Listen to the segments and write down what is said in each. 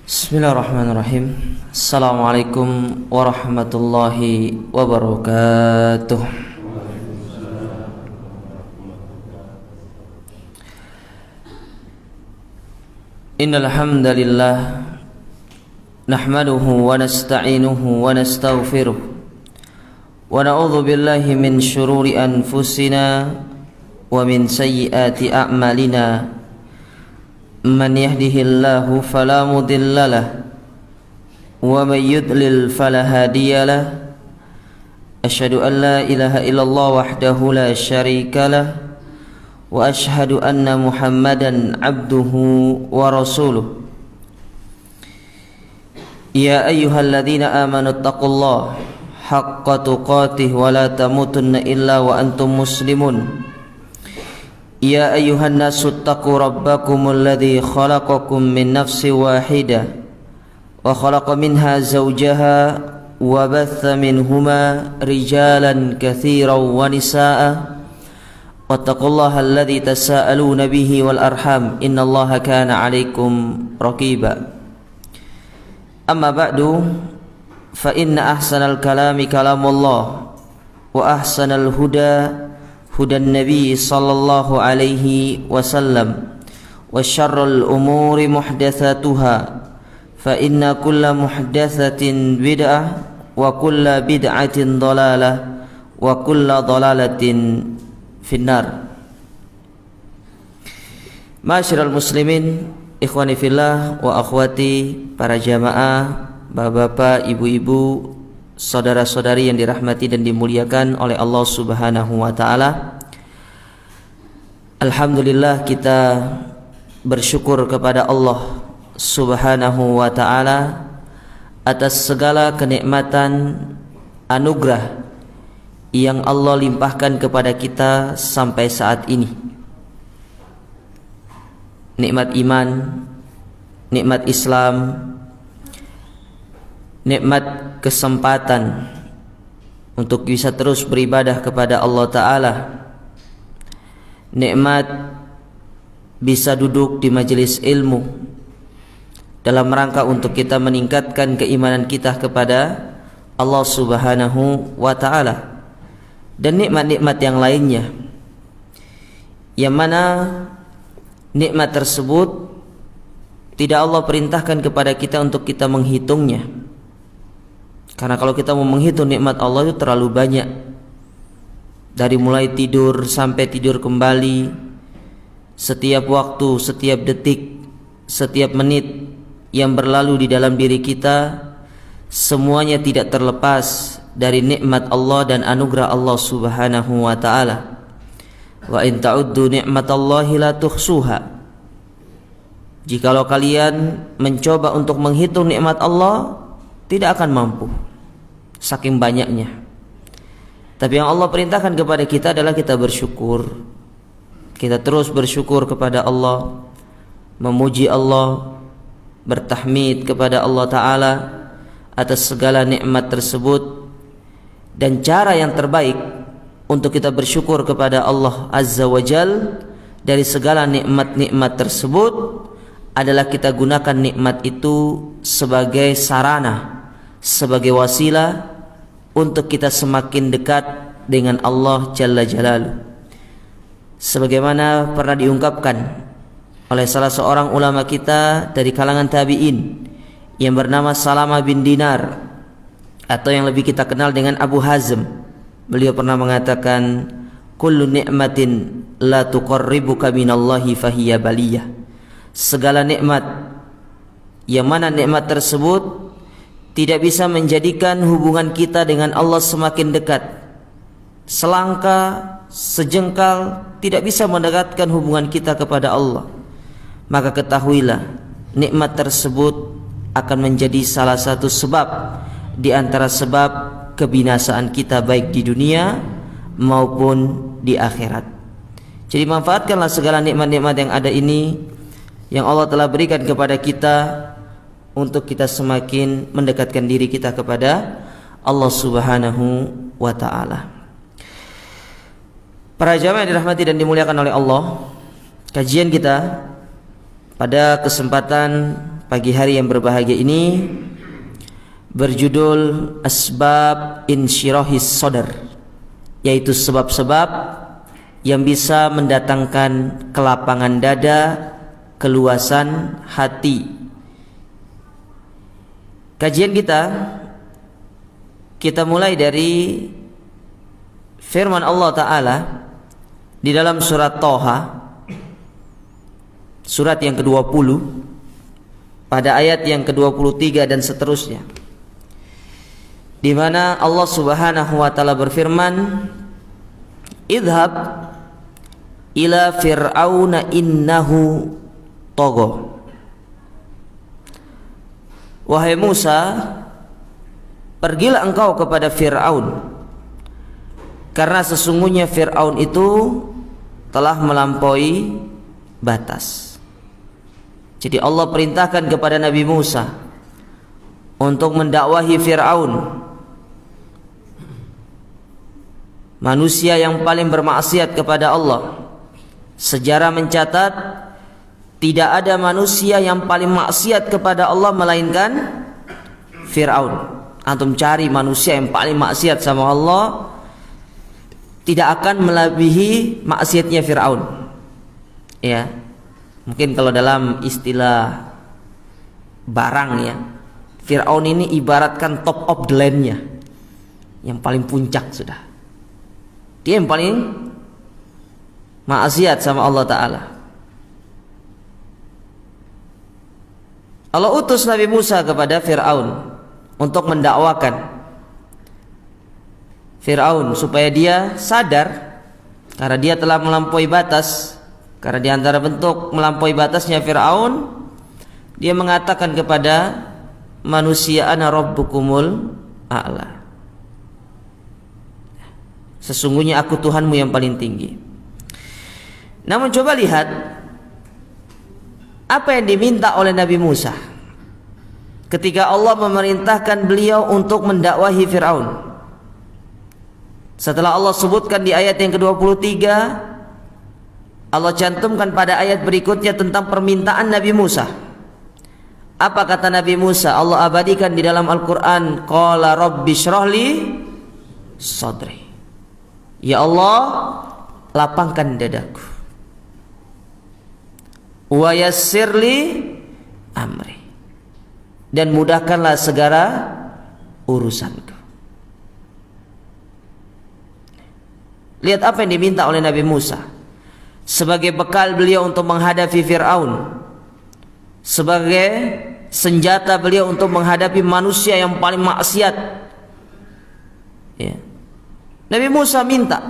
Bismillahirrahmanirrahim. Assalamualaikum warahmatullahi wabarakatuh. Innal hamdalillah nahmaduhu wa nasta'inuhu wa nastaghfiruh wa na'udzu billahi min shururi anfusina wa min sayyiati a'malina. Man yahdihillahu fala mudilla lahu wa man yudlil fala hadiya lahu. Asyhadu an la ilaha illallah wahdahu la syarika lahu wa asyhadu anna Muhammadan abduhu wa rasuluh. Ya ayyuhalladzina amanu taqullaha haqqa tuqatih wa la tamutunna illa wa antum muslimun. Ya ayyuhan nasu taqu rabbakumul ladzi khalaqakum min nafsin wahidah wa khalaqa minha zawjaha wa batha minhuma rijalan katsiran wa nisaa'a wattaqullaha alladzi tasaaluna bihi wal arham innallaha kana 'alaikum raqiba. Amma ba'du, fa inna ahsanal kalami kalamullah wa ahsanal huda hudan nabi sallallahu alaihi wasallam wa syarrul umuri muhdatsatuha fa inna kulla muhdatsatin bid'ah wa kulla bid'atin dhalalah wa kulla dhalalatin finnar. Ma'asyiral muslimin, ikhwani fillah wa akhwati, para jamaah, bapak-bapak, ibu-ibu, saudara-saudari yang dirahmati dan dimuliakan oleh Allah Subhanahu wa taala. Alhamdulillah, kita bersyukur kepada Allah Subhanahu wa taala atas segala kenikmatan anugerah yang Allah limpahkan kepada kita sampai saat ini. Nikmat iman, nikmat Islam, nikmat kesempatan untuk bisa terus beribadah kepada Allah Ta'ala, nikmat bisa duduk di majelis ilmu dalam rangka untuk kita meningkatkan keimanan kita kepada Allah Subhanahu wa Ta'ala, dan nikmat-nikmat yang lainnya, yang mana nikmat tersebut tidak Allah perintahkan kepada kita untuk kita menghitungnya. Karena kalau kita mau menghitung nikmat Allah itu terlalu banyak. Dari mulai tidur sampai tidur kembali, setiap waktu, setiap detik, setiap menit yang berlalu di dalam diri kita, semuanya tidak terlepas dari nikmat Allah dan anugerah Allah Subhanahu wa ta'ala. Wa in ta'uddu ni'matallahi la tuhsuha. Jikalau kalian mencoba untuk menghitung nikmat Allah, tidak akan mampu, saking banyaknya. Tapi yang Allah perintahkan kepada kita adalah kita bersyukur. Kita terus bersyukur kepada Allah, memuji Allah, bertahmid kepada Allah Ta'ala atas segala nikmat tersebut. Dan cara yang terbaik untuk kita bersyukur kepada Allah Azza wa Jal dari segala nikmat-nikmat tersebut adalah kita gunakan nikmat itu sebagai sarana, sebagai wasilah untuk kita semakin dekat dengan Allah Jalla Jalaluh. Sebagaimana pernah diungkapkan oleh salah seorang ulama kita dari kalangan tabi'in yang bernama Salamah bin Dinar, atau yang lebih kita kenal dengan Abu Hazm. Beliau pernah mengatakan, kullu ni'matin la tuqarribuka minallahi fahiya baliyah. Segala nikmat yang mana nikmat tersebut tidak bisa menjadikan hubungan kita dengan Allah semakin dekat, selangkah, sejengkal tidak bisa mendekatkan hubungan kita kepada Allah, maka ketahuilah nikmat tersebut akan menjadi salah satu sebab di antara sebab kebinasaan kita baik di dunia maupun di akhirat. Jadi manfaatkanlah segala nikmat-nikmat yang ada ini, yang Allah telah berikan kepada kita, untuk kita semakin mendekatkan diri kita kepada Allah Subhanahu wa ta'ala. Para jamaah yang dirahmati dan dimuliakan oleh Allah, kajian kita Pada kesempatan pagi hari yang berbahagia ini berjudul Asbab Insyirahis Sadar, yaitu sebab-sebab yang bisa mendatangkan kelapangan dada, keluasan hati. Kajian kita mulai dari firman Allah Ta'ala di dalam surat Thaha, surat yang ke-20, pada ayat yang ke-23 dan seterusnya, di mana Allah Subhanahu wa taala berfirman, "Idhab ila fir'auna innahu tagha." Wahai Musa, pergilah engkau kepada Fir'aun, karena sesungguhnya Fir'aun itu telah melampaui batas. Jadi Allah perintahkan kepada Nabi Musa untuk mendakwahi Fir'aun, manusia yang paling bermaksiat kepada Allah. Sejarah mencatat tidak ada manusia yang paling maksiat kepada Allah melainkan Fir'aun. Antum cari manusia yang paling maksiat sama Allah, tidak akan melebihi maksiatnya Fir'aun. Ya, mungkin kalau dalam istilah barang ya, Fir'aun ini ibaratkan top of the land-nya, yang paling puncak sudah. Dia yang paling maksiat sama Allah Ta'ala. Allah utus Nabi Musa kepada Fir'aun untuk mendakwakan Fir'aun supaya dia sadar karena dia telah melampaui batas. Karena di antara bentuk melampaui batasnya Fir'aun, dia mengatakan kepada manusia, "Ana rabbukumul a'la." Sesungguhnya aku Tuhanmu yang paling tinggi. Namun coba lihat apa yang diminta oleh Nabi Musa ketika Allah memerintahkan beliau untuk mendakwahi Fir'aun. Setelah Allah sebutkan di ayat yang ke-23, Allah cantumkan pada ayat berikutnya tentang permintaan Nabi Musa. Apa kata Nabi Musa? Allah abadikan di dalam Al-Quran, Qala Rabbi syrahli sadri. Ya Allah, lapangkan dadaku. Wa yassirli amri. Dan mudahkanlah segala urusanku. Lihat apa yang diminta oleh Nabi Musa sebagai bekal beliau untuk menghadapi Fir'aun, sebagai senjata beliau untuk menghadapi manusia yang paling maksiat. Ya. Nabi Musa minta,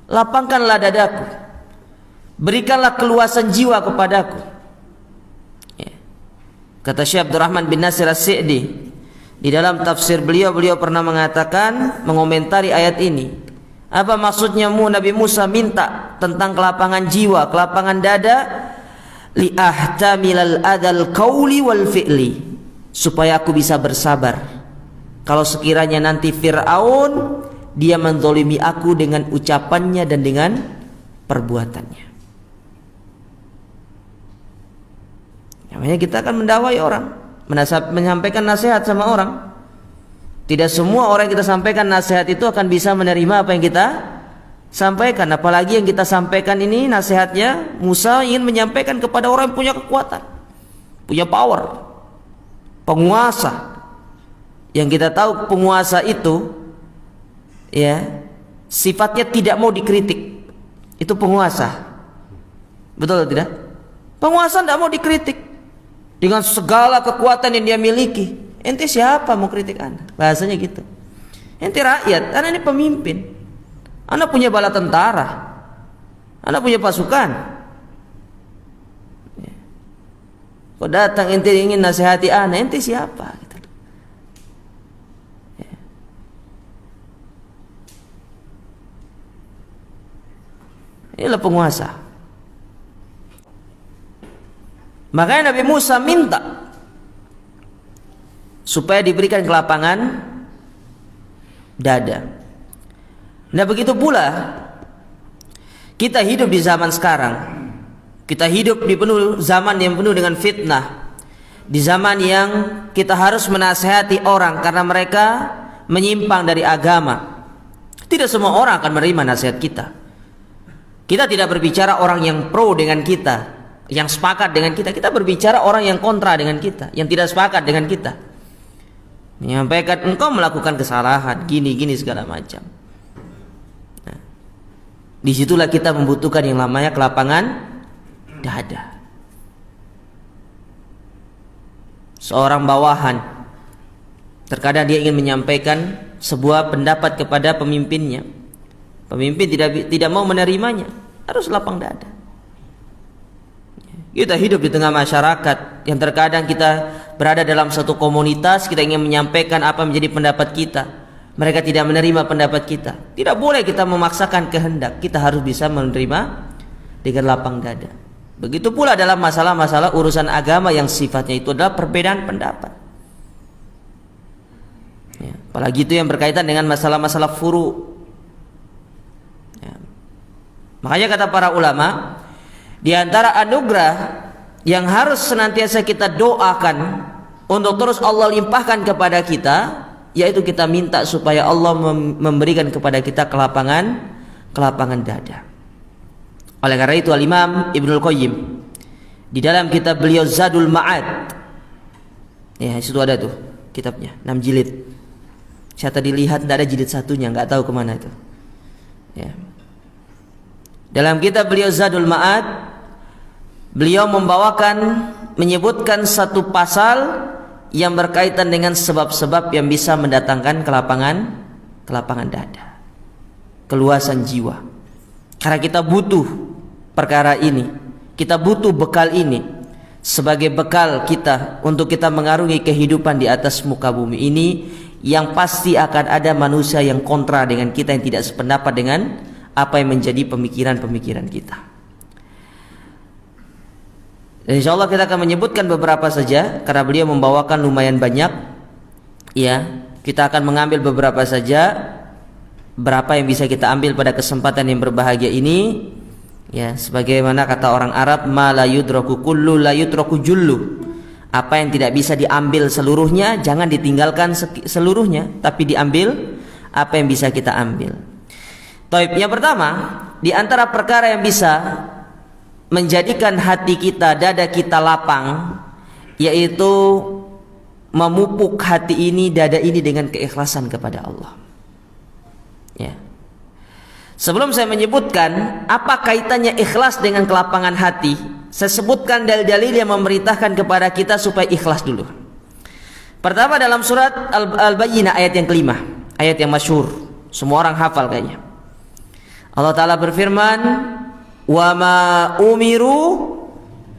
lapangkanlah dadaku, berikanlah keluasan jiwa kepadaku. Ya. Kata Syekh Abdurrahman bin Nasir As-Sa'di di dalam tafsir beliau pernah mengatakan, mengomentari ayat ini, apa maksudnya Nabi Musa minta tentang kelapangan jiwa, kelapangan dada? Li ahtamilal adal qauli wal fi'li, supaya aku bisa bersabar kalau sekiranya nanti Fir'aun dia menzalimi aku dengan ucapannya dan dengan perbuatannya. Namanya kita akan mendakwai orang, menyampaikan nasihat sama orang. Tidak semua orang yang kita sampaikan nasihat itu akan bisa menerima apa yang kita sampaikan. Apalagi yang kita sampaikan ini nasihatnya Musa ingin menyampaikan kepada orang yang punya kekuatan, punya power, penguasa. Yang kita tahu penguasa itu ya sifatnya tidak mau dikritik. Itu penguasa. Betul atau tidak? Penguasa tidak mau dikritik dengan segala kekuatan yang dia miliki. Ente siapa mau kritik Anda? Bahasanya gitu. Ente rakyat, Anda ini pemimpin. Anda punya bala tentara, Anda punya pasukan. Kok datang ente ingin nasihati Anda? Ente siapa? Gitu. Inilah penguasa. Makanya Nabi Musa minta supaya diberikan kelapangan dada. Nah begitu pula kita hidup di zaman sekarang. Kita hidup di zaman yang penuh dengan fitnah, di zaman yang kita harus menasihati orang karena mereka menyimpang dari agama. Tidak semua orang akan menerima nasihat kita. Kita tidak berbicara orang yang pro dengan kita, yang sepakat dengan kita. Kita berbicara orang yang kontra dengan kita, yang tidak sepakat dengan kita. Menyampaikan engkau melakukan kesalahan, gini segala macam. Nah, disitulah kita membutuhkan yang namanya kelapangan dada. Seorang bawahan, terkadang dia ingin menyampaikan sebuah pendapat kepada pemimpinnya. Pemimpin tidak mau menerimanya, harus lapang dada. Kita hidup di tengah masyarakat yang terkadang kita berada dalam satu komunitas, kita ingin menyampaikan apa menjadi pendapat kita. Mereka tidak menerima pendapat kita. Tidak boleh kita memaksakan kehendak. Kita harus bisa menerima dengan lapang dada. Begitu pula dalam masalah-masalah urusan agama yang sifatnya itu adalah perbedaan pendapat. Ya, apalagi itu yang berkaitan dengan masalah-masalah furu. Ya. Makanya kata para ulama, di antara anugerah yang harus senantiasa kita doakan untuk terus Allah limpahkan kepada kita, yaitu kita minta supaya Allah memberikan kepada kita kelapangan dada. Oleh karena itu Al-Imam Ibnul Qayyim di dalam kitab beliau Zadul Ma'ad, ya situ ada tuh kitabnya 6 jilid. Saya tadi lihat tidak ada jilid satunya, nggak tahu kemana itu. Ya. Dalam kitab beliau Zadul Ma'ad, beliau menyebutkan satu pasal yang berkaitan dengan sebab-sebab yang bisa mendatangkan kelapangan dada, keluasan jiwa. Karena kita butuh perkara ini, kita butuh bekal ini sebagai bekal kita untuk kita mengarungi kehidupan di atas muka bumi ini, yang pasti akan ada manusia yang kontra dengan kita, yang tidak sependapat dengan apa yang menjadi pemikiran-pemikiran kita. Dan insya Allah kita akan menyebutkan beberapa saja, karena beliau membawakan lumayan banyak. Ya, kita akan mengambil beberapa saja. Berapa yang bisa kita ambil pada kesempatan yang berbahagia ini? Ya, sebagaimana kata orang Arab, ma la yudraku kullu la yudraku jullu. Apa yang tidak bisa diambil seluruhnya, jangan ditinggalkan seluruhnya, tapi diambil apa yang bisa kita ambil. Taib, yang pertama, di antara perkara yang bisa menjadikan hati kita, dada kita lapang, yaitu memupuk hati ini, dada ini dengan keikhlasan kepada Allah. Ya. Sebelum saya menyebutkan apa kaitannya ikhlas dengan kelapangan hati, saya sebutkan dalil-dalil yang memerintahkan kepada kita supaya ikhlas dulu. Pertama, dalam surat Al-Bayyinah ayat yang kelima, ayat yang masyhur, semua orang hafal kayaknya. Allah Ta'ala berfirman, wa ma umiru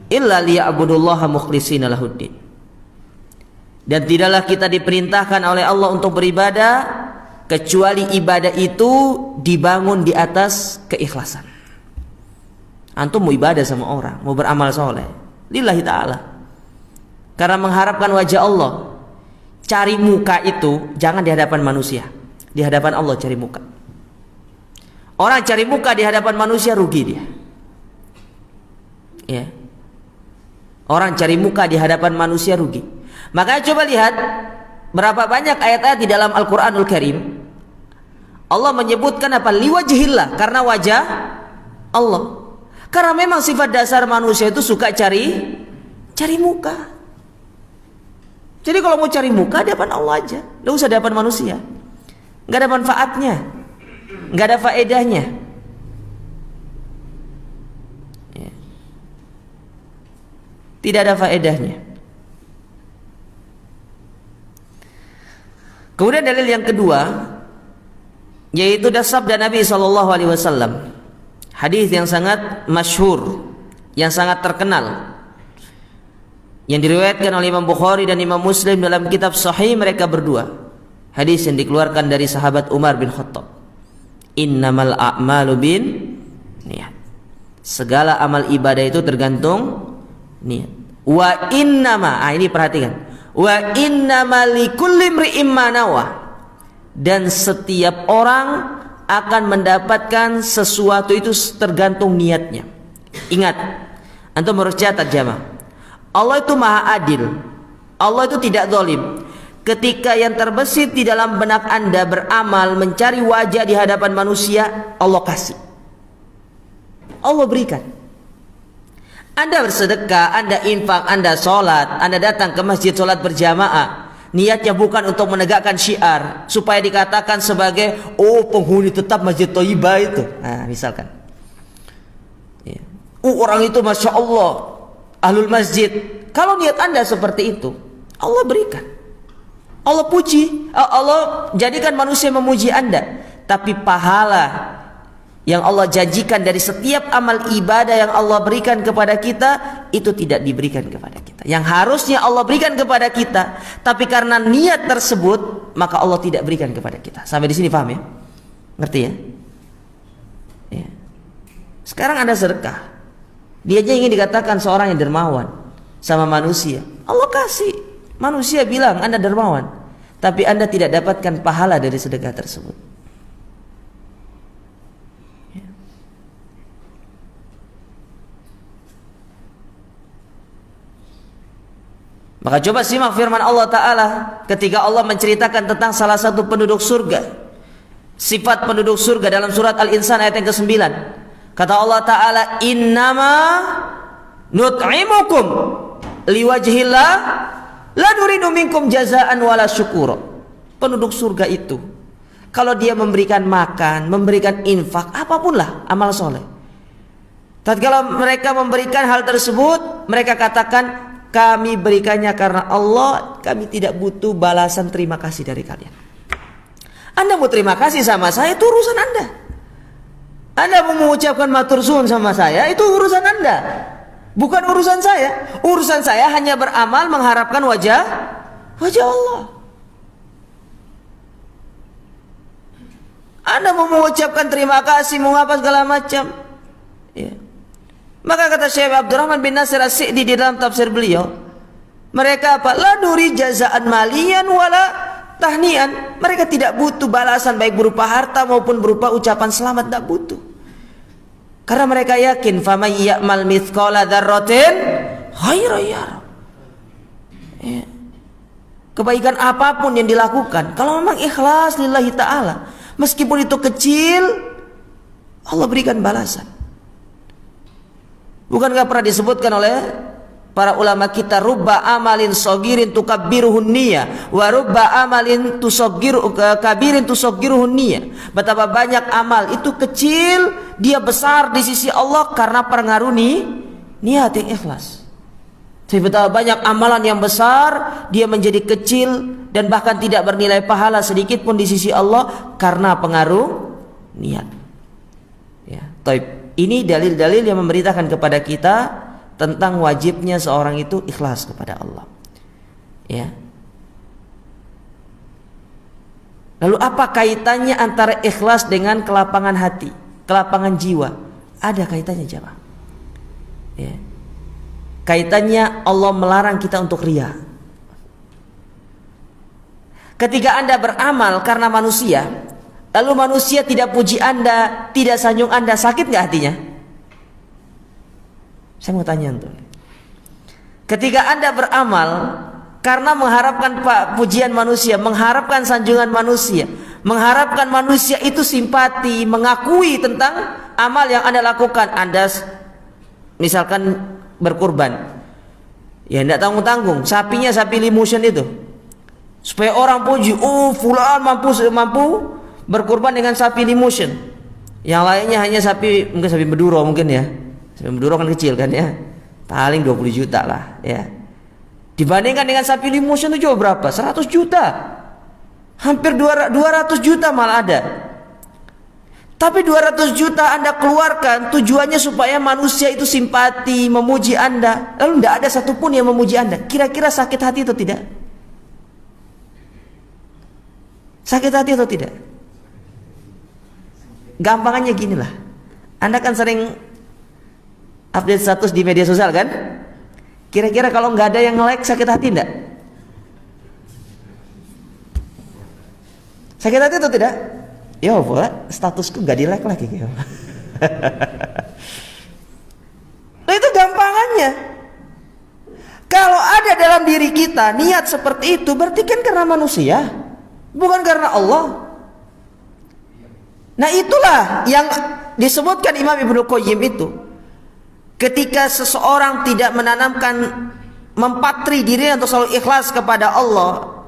illa liya'budullaha mukhlishina lahuddin. Dan tidaklah kita diperintahkan oleh Allah untuk beribadah kecuali ibadah itu dibangun di atas keikhlasan. Antum mau ibadah sama orang, mau beramal soleh, lillahi ta'ala, karena mengharapkan wajah Allah. Cari muka itu jangan di hadapan manusia, di hadapan Allah cari muka. Orang cari muka di hadapan manusia rugi dia. Ya. Orang cari muka di hadapan manusia rugi. Makanya coba lihat berapa banyak ayat-ayat di dalam Al-Quranul Karim Allah menyebutkan apa? Liwajhillah, karena wajah Allah. Karena memang sifat dasar manusia itu suka cari muka. Jadi kalau mau cari muka di hadapan Allah aja, nggak usah di hadapan manusia. Nggak ada manfaatnya, nggak ada faedahnya. Ya. Tidak ada faedahnya. Kemudian dalil yang kedua, yaitu sabda Nabi SAW, hadis yang sangat masyhur, yang sangat terkenal, yang diriwayatkan oleh Imam Bukhari dan Imam Muslim dalam kitab Sahih mereka berdua. Hadis yang dikeluarkan dari sahabat Umar bin Khattab. Innamal a'malu bin niat. Segala amal ibadah itu tergantung niat. Wa innama, ini perhatikan. Wa innama likulli imri'in ma nawa. Dan setiap orang akan mendapatkan sesuatu itu tergantung niatnya. Ingat, Antum harus catat jamaah. Allah itu maha adil. Allah itu tidak zalim. Ketika yang terbesit di dalam benak Anda beramal, mencari wajah di hadapan manusia, Allah kasih. Allah berikan. Anda bersedekah, Anda infak, Anda sholat, Anda datang ke masjid sholat berjamaah. Niatnya bukan untuk menegakkan syiar supaya dikatakan sebagai penghuni tetap Masjid Thayyibah itu. Nah, misalkan. Ya. Orang itu Masya Allah ahlul masjid. Kalau niat Anda seperti itu, Allah berikan. Allah puji, Allah jadikan manusia memuji Anda. Tapi pahala yang Allah janjikan dari setiap amal ibadah yang Allah berikan kepada kita, itu tidak diberikan kepada kita. Yang harusnya Allah berikan kepada kita, tapi karena niat tersebut, maka Allah tidak berikan kepada kita. Sampai di sini paham ya? Ngerti ya? Ya. Sekarang Anda sedekah, dia aja ingin dikatakan seorang yang dermawan sama manusia. Allah kasih, manusia bilang Anda dermawan, tapi Anda tidak dapatkan pahala dari sedekah tersebut. Maka coba simak firman Allah Ta'ala ketika Allah menceritakan tentang salah satu penduduk surga. Sifat penduduk surga dalam surat Al-Insan ayat yang ke-9. Kata Allah Ta'ala, innama nut'imukum liwajhillah la nuridu minkum jazaan wala syukura. Penduduk surga itu, kalau dia memberikan makan, memberikan infak, apapun lah amal soleh, tatkala mereka memberikan hal tersebut, mereka katakan, kami berikannya karena Allah, kami tidak butuh balasan terima kasih dari kalian. Anda mau terima kasih sama saya, itu urusan Anda. Anda mau mengucapkan matur suwun sama saya, itu urusan Anda, bukan urusan saya. Urusan saya hanya beramal mengharapkan wajah Allah. Anda mau mengucapkan terima kasih, mau apa segala macam, ya. Maka kata Syekh Abdurrahman bin Nasir As-Sa'di di dalam tafsir beliau, mereka apa? La nuri jazaan malian wala tahnian. Mereka tidak butuh balasan baik berupa harta maupun berupa ucapan selamat, tidak butuh. Karena mereka yakin faman ya'mal mithqala dzarratin khairan yarah. Ya. Kebaikan apapun yang dilakukan, kalau memang ikhlas lillahi ta'ala, meskipun itu kecil, Allah berikan balasan. Bukankah pernah disebutkan oleh para ulama kita, rubba amalin sogirin tukabbiruhun niyah wa rubba amalin kabirin tusoggiruhun niyah. Betapa banyak amal itu kecil, dia besar di sisi Allah karena pengaruh niat yang ikhlas. Tapi betapa banyak amalan yang besar, dia menjadi kecil dan bahkan tidak bernilai pahala sedikit pun di sisi Allah karena pengaruh niat. Ya, taib. Ini dalil-dalil yang memberitakan kepada kita tentang wajibnya seorang itu ikhlas kepada Allah. Ya. Lalu apa kaitannya antara ikhlas dengan kelapangan hati, kelapangan jiwa? Ada kaitannya jemaah. Ya. Kaitannya Allah melarang kita untuk riya. Ketika Anda beramal karena manusia, lalu manusia tidak puji Anda, tidak sanjung Anda, sakit nggak hatinya? Saya mau tanya tuh. Ketika Anda beramal karena mengharapkan pujian manusia, mengharapkan sanjungan manusia, mengharapkan manusia itu simpati, mengakui tentang amal yang Anda lakukan. Anda misalkan berkurban, ya tidak tanggung-tanggung, sapinya sapi limusin itu, supaya orang puji, oh fulan mampu berkurban dengan sapi limusin. Yang lainnya hanya sapi, mungkin sapi Madura mungkin ya. Sapi Madura kan kecil kan ya. Paling 20 juta lah ya. Dibandingkan dengan sapi limusin itu jauh berapa? 100 juta. Hampir 200 juta malah ada. Tapi 200 juta Anda keluarkan tujuannya supaya manusia itu simpati, memuji Anda. Lalu tidak ada satupun yang memuji Anda. Kira-kira sakit hati atau tidak? Sakit hati atau tidak? Gampangannya ginilah, Anda kan sering update status di media sosial kan? Kira-kira kalau nggak ada yang like, sakit hati enggak? Sakit hati atau tidak? Ya boleh, statusku nggak di like lagi. Nah, itu gampangan dalam diri kita niat seperti itu, berarti kan karena manusia, bukan karena Allah. Nah itulah yang disebutkan Imam Ibnu Qayyim itu. Ketika seseorang tidak menanamkan, mempatri dirinya untuk selalu ikhlas kepada Allah,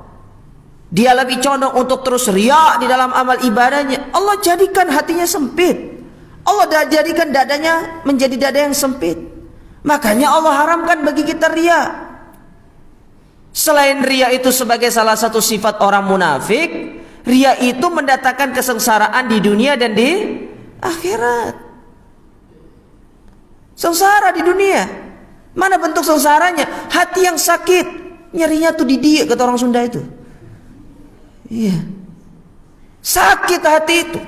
dia lebih condong untuk terus riya di dalam amal ibadahnya, Allah jadikan hatinya sempit. Allah jadikan dadanya menjadi dada yang sempit. Makanya Allah haramkan bagi kita riya. Selain riya itu sebagai salah satu sifat orang munafik, riya itu mendatangkan kesengsaraan di dunia dan di akhirat. Sengsara di dunia. Mana bentuk sengsaranya? Hati yang sakit, nyerinya tuh di dia, kata orang Sunda itu. Iya. Sakit hati itu.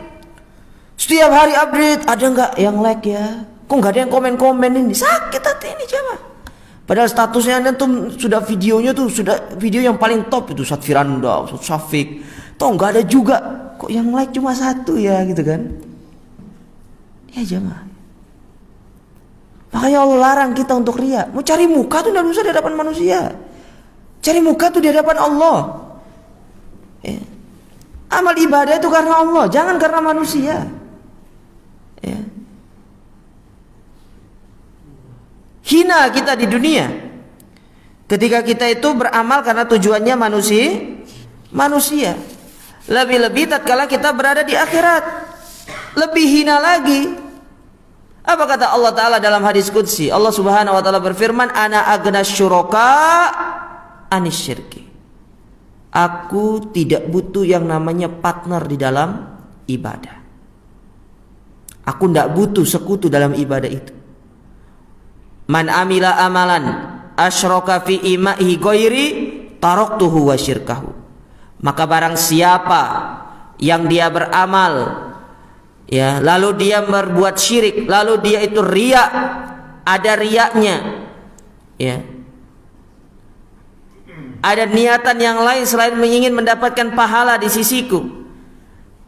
Setiap hari update, ada nggak yang like ya? Kok nggak ada yang komen-komen ini? Sakit hati ini coba. Padahal statusnya tuh sudah videonya tuh sudah video yang paling top itu, Ustaz Firanda, Ustaz Syafiq. Toh nggak ada juga. Kok yang like cuma satu ya gitu kan? Ya jemaah. Makanya Allah larang kita untuk riya. Mau cari muka tuh tidak bisa di hadapan manusia. Cari muka tuh di hadapan Allah. Ya. Amal ibadah itu karena Allah, jangan karena manusia. Ya. Hina kita di dunia ketika kita itu beramal karena tujuannya manusia. Lebih-lebih tatkala kita berada di akhirat, lebih hina lagi. Apa kata Allah Ta'ala dalam hadis qudsi? Allah Subhanahu wa Ta'ala berfirman, ana agnas syuraka anis syirki. Aku tidak butuh yang namanya partner di dalam ibadah. Aku tidak butuh sekutu dalam ibadah itu. Man amila amalan asyraka fi imahi ghairi taraktuhu wa syirkahu. Maka barang siapa yang dia beramal, ya, lalu dia berbuat syirik, lalu dia itu riya, ada riyanya, ya, ada niatan yang lain selain ingin mendapatkan pahala di sisiku.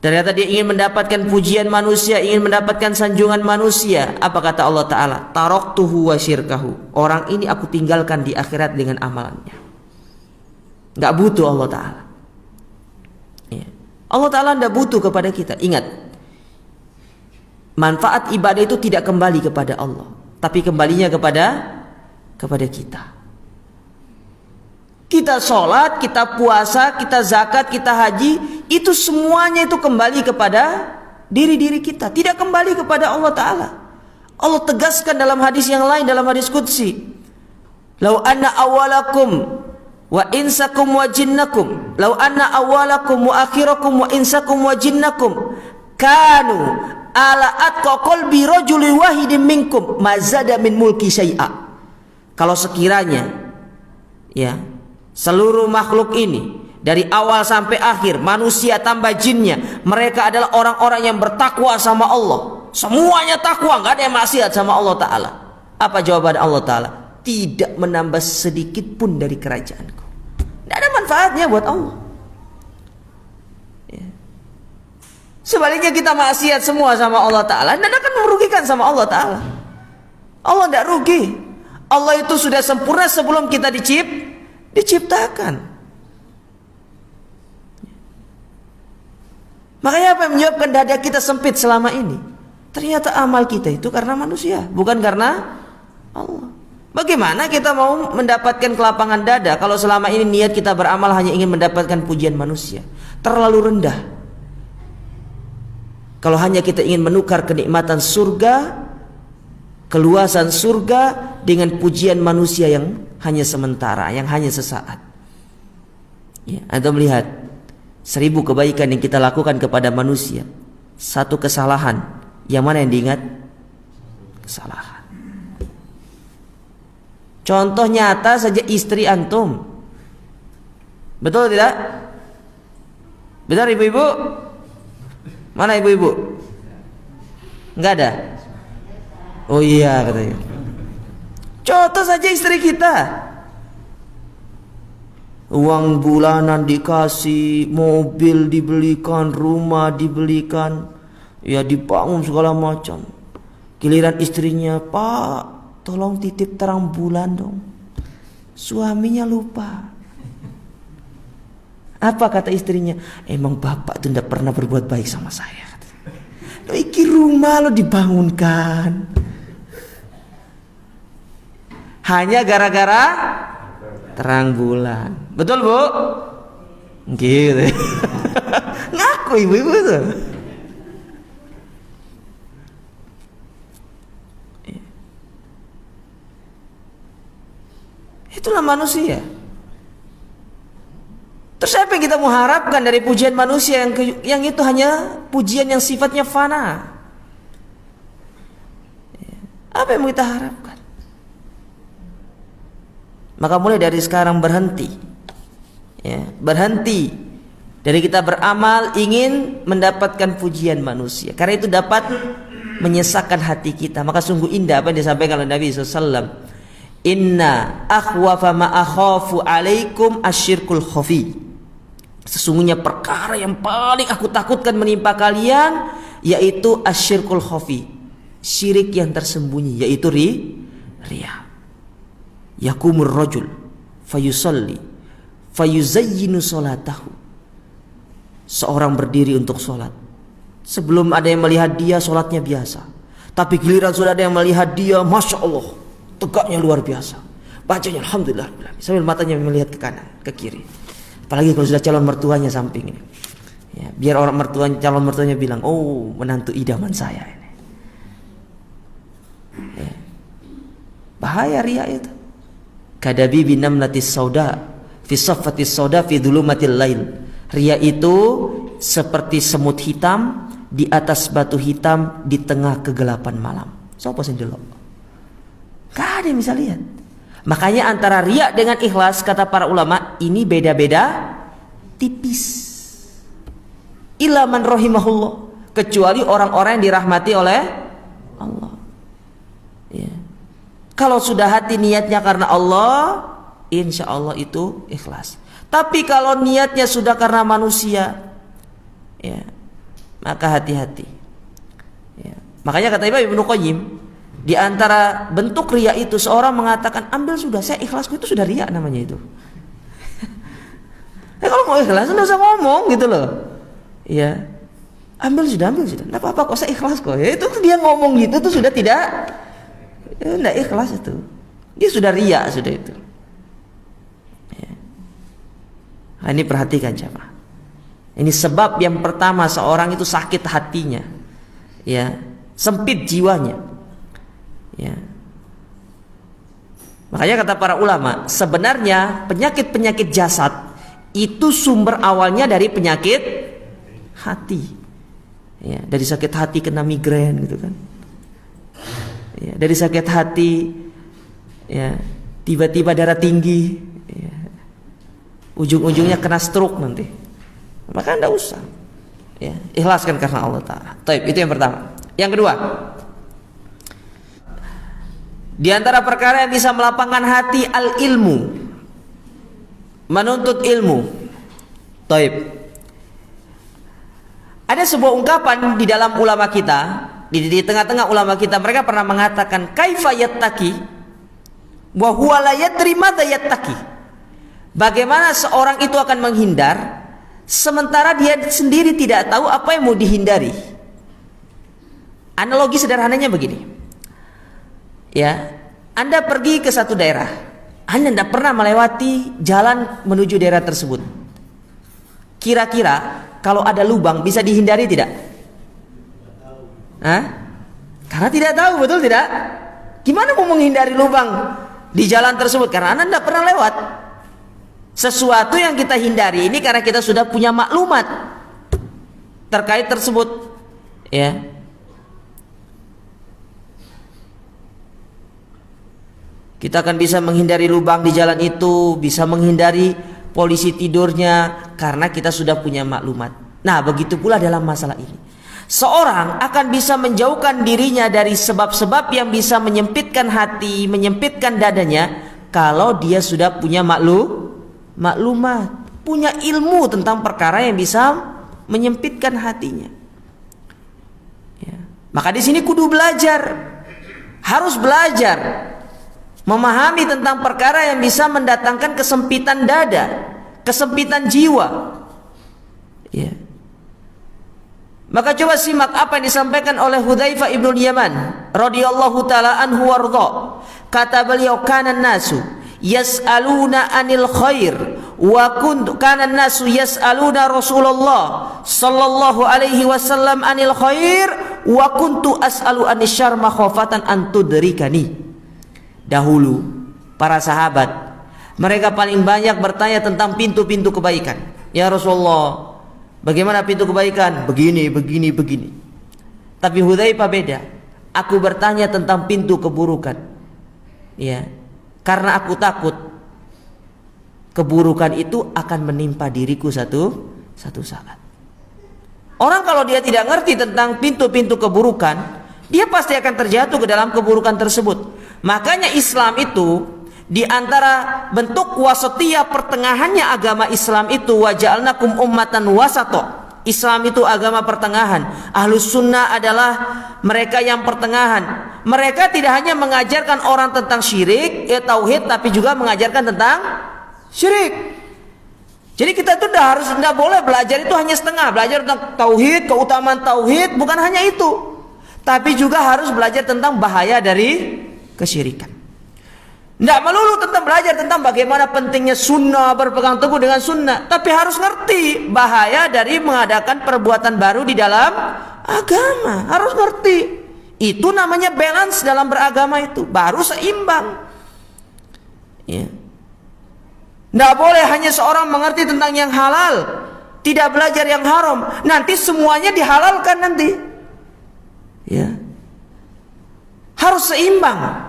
Ternyata dia ingin mendapatkan pujian manusia, ingin mendapatkan sanjungan manusia. Apa kata Allah Ta'ala? Taraktuhu wa syirkahu. Orang ini aku tinggalkan di akhirat dengan amalannya. Gak butuh Allah Ta'ala. Ya. Allah Ta'ala tidak butuh kepada kita. Ingat, manfaat ibadah itu tidak kembali kepada Allah, tapi kembalinya kepada kita. Kita sholat, kita puasa, kita zakat, kita haji, itu semuanya itu kembali kepada diri-diri kita, tidak kembali kepada Allah Ta'ala. Allah tegaskan dalam hadis yang lain, dalam hadis qudsi, lau anna awalakum wa insakum wa jinnakum, lau anna awalakum wa akhirakum wa insakum wa jinnakum kanu ala atqa qalbi rajulin wahidin minkum mazada min mulki syai'a. Kalau sekiranya, ya, seluruh makhluk ini dari awal sampai akhir, manusia tambah jinnya, mereka adalah orang-orang yang bertakwa sama Allah. Semuanya takwa, nggak ada yang maksiat sama Allah Ta'ala. Apa jawaban Allah Ta'ala? Tidak menambah sedikit pun dari kerajaanku. Tidak ada manfaatnya buat Allah. Ya. Sebaliknya kita maksiat semua sama Allah Ta'ala, tidak akan merugikan sama Allah Ta'ala. Allah tidak rugi. Allah itu sudah sempurna sebelum kita diciptakan. Makanya apa yang menyebabkan dada kita sempit selama ini? Ternyata amal kita itu karena manusia, bukan karena Allah. Bagaimana kita mau mendapatkan kelapangan dada kalau selama ini niat kita beramal hanya ingin mendapatkan pujian manusia? Terlalu rendah. Kalau hanya kita ingin menukar kenikmatan surga, keluasan surga dengan pujian manusia yang hanya sementara, yang hanya sesaat. Ya, Anda melihat 1000 kebaikan yang kita lakukan kepada manusia, satu kesalahan, yang mana yang diingat? Kesalahan. Contoh nyata saja istri antum. Betul tidak? Benar ibu-ibu? Mana ibu-ibu? Enggak ada? Oh iya katanya. Contoh saja istri kita, uang bulanan dikasih, mobil dibelikan, rumah dibelikan, ya dibangun segala macam. Giliran istrinya, Pak, tolong titip terang bulan dong. Suaminya lupa. Apa kata istrinya? Emang bapak tuh tidak pernah berbuat baik sama saya. Lo iki rumah lo dibangunkan hanya gara-gara terang bulan. Betul bu? Gitu. Ngaku ibu-ibu tuh. Itulah manusia. Terus apa yang kita mau harapkan dari pujian manusia yang itu hanya pujian yang sifatnya fana? Apa yang mau kita harapkan? Maka mulai dari sekarang berhenti, ya, berhenti dari kita beramal ingin mendapatkan pujian manusia, karena itu dapat menyesakkan hati kita. Maka sungguh indah apa yang disampaikan oleh Nabi SAW. Inna akhwafa ma akhafu alaikum asyirkul khafi. Sesungguhnya perkara yang paling aku takutkan menimpa kalian yaitu asyirkul khafi, syirik yang tersembunyi, yaitu riya. Yakumur rajul fayusalli fayuzayyinu salatahu. Seorang berdiri untuk sholat, sebelum ada yang melihat dia sholatnya biasa, tapi giliran sudah ada yang melihat dia, masya Allah, tegaknya luar biasa, bacanya alhamdulillah, sambil matanya melihat ke kanan ke kiri. Apalagi kalau sudah calon mertuanya samping ini, ya, biar orang calon mertuanya bilang, oh menantu idaman saya ini. Ya. Bahaya riya itu. Kadabi binamlatis sauda fi saffatis sauda fi dhulumatil lail. Riya itu seperti semut hitam di atas batu hitam di tengah kegelapan malam. Sopo sing delok? Gak ada yang bisa lihat. Makanya antara riya dengan ikhlas, kata para ulama, ini beda-beda tipis. Illa man rahimahullah, kecuali orang-orang yang dirahmati oleh Allah. Ya. Kalau sudah hati niatnya karena Allah, insya Allah itu ikhlas. Tapi kalau niatnya sudah karena manusia, ya, maka hati-hati. Ya. Makanya kata Imam Ibnu Qayyim, di antara bentuk riya itu seorang mengatakan, ambil sudah, saya ikhlasku, itu sudah riya namanya itu. Kalau mau ikhlas enggak usah ngomong gitu loh. Ya. Ambil sudah. Enggak apa-apa kok, saya ikhlas kok. Ya, itu dia ngomong gitu tuh sudah tidak, ya, enggak ikhlas itu. Dia sudah riya sudah itu. Ya. Nah, ini perhatikan jemaah. Ini sebab yang pertama seorang itu sakit hatinya. Ya, sempit jiwanya. Ya. Makanya kata para ulama, sebenarnya penyakit-penyakit jasad itu sumber awalnya dari penyakit hati. Ya, dari sakit hati kena migrain gitu kan. Ya, dari sakit hati, ya, tiba-tiba darah tinggi, ya, ujung-ujungnya kena stroke nanti. Maka anda usah, ya, ikhlaskan karena Allah Ta'ala. Taib, itu yang pertama. Yang kedua, di antara perkara yang bisa melapangkan hati al-ilmu, menuntut ilmu. Taib. Ada sebuah ungkapan di dalam ulama kita, di tengah-tengah ulama kita, mereka pernah mengatakan kaifa yattaqi wa huwa la yadri madza yattaqi. Bagaimana seorang itu akan menghindar sementara dia sendiri tidak tahu apa yang mau dihindari. Analogi sederhananya begini. Ya, Anda pergi ke satu daerah, Anda tidak pernah melewati jalan menuju daerah tersebut. Kira-kira kalau ada lubang bisa dihindari tidak? Hah? Karena tidak tahu, betul tidak? Gimana mau menghindari lubang di jalan tersebut? Karena Anda tidak pernah lewat. Sesuatu yang kita hindari ini karena kita sudah punya maklumat terkait tersebut. Ya. Kita akan bisa menghindari lubang di jalan itu, bisa menghindari polisi tidurnya karena kita sudah punya maklumat. Nah, begitu pula dalam masalah ini. Seorang akan bisa menjauhkan dirinya dari sebab-sebab yang bisa menyempitkan hati, menyempitkan dadanya kalau dia sudah punya maklumat, punya ilmu tentang perkara yang bisa menyempitkan hatinya. Ya. Maka di sini kudu belajar, harus belajar. memahami tentang perkara yang bisa mendatangkan kesempitan dada, kesempitan jiwa. Ya. Maka coba simak apa yang disampaikan oleh Hudzaifah ibn Yaman radhiyallahu taala anhu warda. Kata beliau, kana nasu yas'aluna anil khair wa kuntu kana nasu yas'aluna Rasulullah sallallahu alaihi wasallam anil khair wa kuntu as'alu anisyarr makhafatan an tudrikani. Dahulu para sahabat mereka paling banyak bertanya tentang pintu-pintu kebaikan. Ya Rasulullah, bagaimana pintu kebaikan? Begini, begini, begini. Tapi Hudzaifah beda. Aku bertanya tentang pintu keburukan. Ya, karena aku takut keburukan itu akan menimpa diriku satu saat. Orang kalau dia tidak ngerti tentang pintu-pintu keburukan, dia pasti akan terjatuh ke dalam keburukan tersebut. Makanya Islam itu di antara bentuk wasatiyah, pertengahannya agama Islam itu, wa ja'alnakum ummatan wasato. Islam itu agama pertengahan. Ahlus sunnah adalah mereka yang pertengahan. Mereka tidak hanya mengajarkan orang tentang syirik, tauhid, tapi juga mengajarkan tentang syirik. Jadi kita tuh tidak boleh belajar itu hanya setengah. Belajar tentang tauhid, keutamaan tauhid, bukan hanya itu, tapi juga harus belajar tentang bahaya dari kesyirikan. Tidak melulu tentang belajar tentang bagaimana pentingnya sunnah, berpegang teguh dengan sunnah, tapi harus ngerti bahaya dari mengadakan perbuatan baru di dalam agama. Harus ngerti. Itu namanya balance dalam beragama, itu baru seimbang. Ya. Tidak boleh hanya seorang mengerti tentang yang halal, tidak belajar yang haram. Nanti semuanya dihalalkan nanti. Ya. Harus seimbang.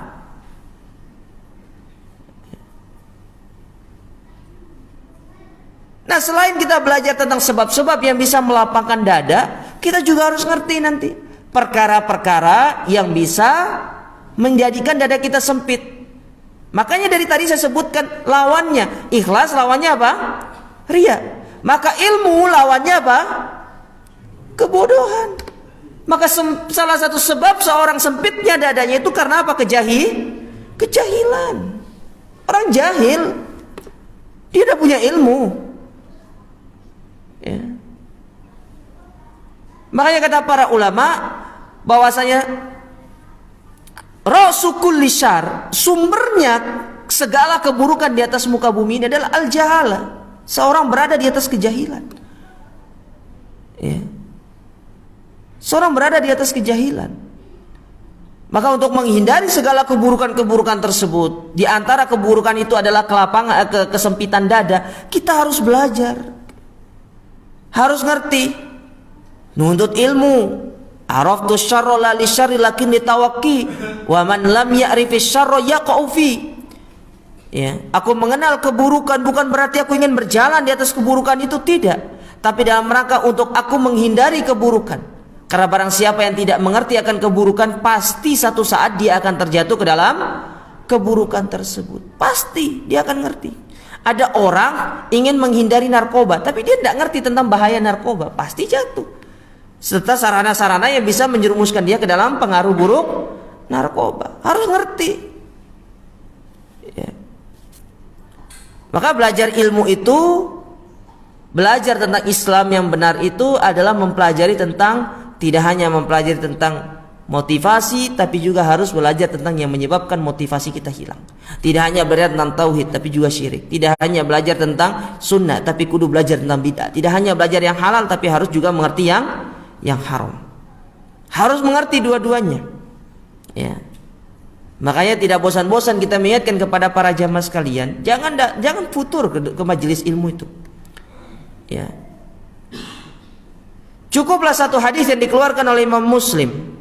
Nah, selain kita belajar tentang sebab-sebab yang bisa melapangkan dada, kita juga harus ngerti nanti perkara-perkara yang bisa menjadikan dada kita sempit. Makanya dari tadi saya sebutkan lawannya. Ikhlas lawannya apa? Ria. Maka ilmu lawannya apa? Kebodohan. Maka salah satu sebab seorang sempitnya dadanya itu karena apa? Kejahilan. Orang jahil, dia tidak punya ilmu. Ya. Makanya kata para ulama bahwasanya rasukul lisyar, sumbernya segala keburukan di atas muka bumi ini adalah al-jahalah. Seorang berada di atas kejahilan. Ya. Seorang berada di atas kejahilan. Maka untuk menghindari segala keburukan-keburukan tersebut, di antara keburukan itu adalah kesempitan dada, kita harus belajar. Harus ngerti, nuntut ilmu. Araftu syarra la li syarri lakin litawaqi wa man lam ya'rifi syarra yaqa'u fi. Ya, aku mengenal keburukan bukan berarti aku ingin berjalan di atas keburukan itu, tidak, tapi dalam rangka untuk aku menghindari keburukan. Karena barang siapa yang tidak mengerti akan keburukan, pasti satu saat dia akan terjatuh ke dalam keburukan tersebut. Pasti dia akan ngerti. Ada orang ingin menghindari narkoba, tapi dia tidak ngerti tentang bahaya narkoba, pasti jatuh. Serta sarana-sarana yang bisa menjerumuskan dia ke dalam pengaruh buruk narkoba. Harus ngerti. Ya. Maka belajar ilmu itu, belajar tentang Islam yang benar itu adalah mempelajari tentang, tidak hanya mempelajari tentang motivasi, tapi juga harus belajar tentang yang menyebabkan motivasi kita hilang. Tidak hanya belajar tentang tauhid, tapi juga syirik. Tidak hanya belajar tentang sunnah, tapi kudu belajar tentang bid'ah. Tidak hanya belajar yang halal, tapi harus juga mengerti yang haram. Harus mengerti dua-duanya. Ya. Makanya tidak bosan-bosan kita mengingatkan kepada para jamaah sekalian, jangan futur ke majelis ilmu itu. Ya. Cukuplah satu hadis yang dikeluarkan oleh Imam Muslim.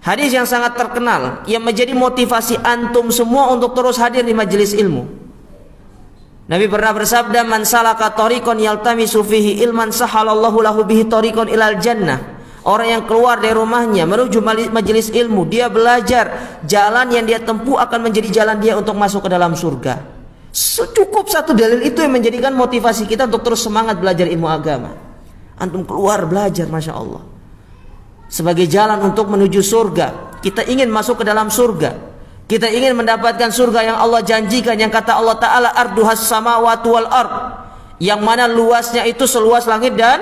Hadis yang sangat terkenal yang menjadi motivasi antum semua untuk terus hadir di majelis ilmu. Nabi pernah bersabda, "Man salaka tariqan yaltamisu fihi ilman sahalallahu lahu bihi tariqan ilal jannah." Orang yang keluar dari rumahnya menuju majelis ilmu, dia belajar, jalan yang dia tempuh akan menjadi jalan dia untuk masuk ke dalam surga. Cukup satu dalil itu yang menjadikan motivasi kita untuk terus semangat belajar ilmu agama. Antum keluar belajar, Masya Allah, sebagai jalan untuk menuju surga. Kita ingin masuk ke dalam surga. Kita ingin mendapatkan surga yang Allah janjikan, yang kata Allah Ta'ala arduhas samawati wal ard, yang mana luasnya itu seluas langit dan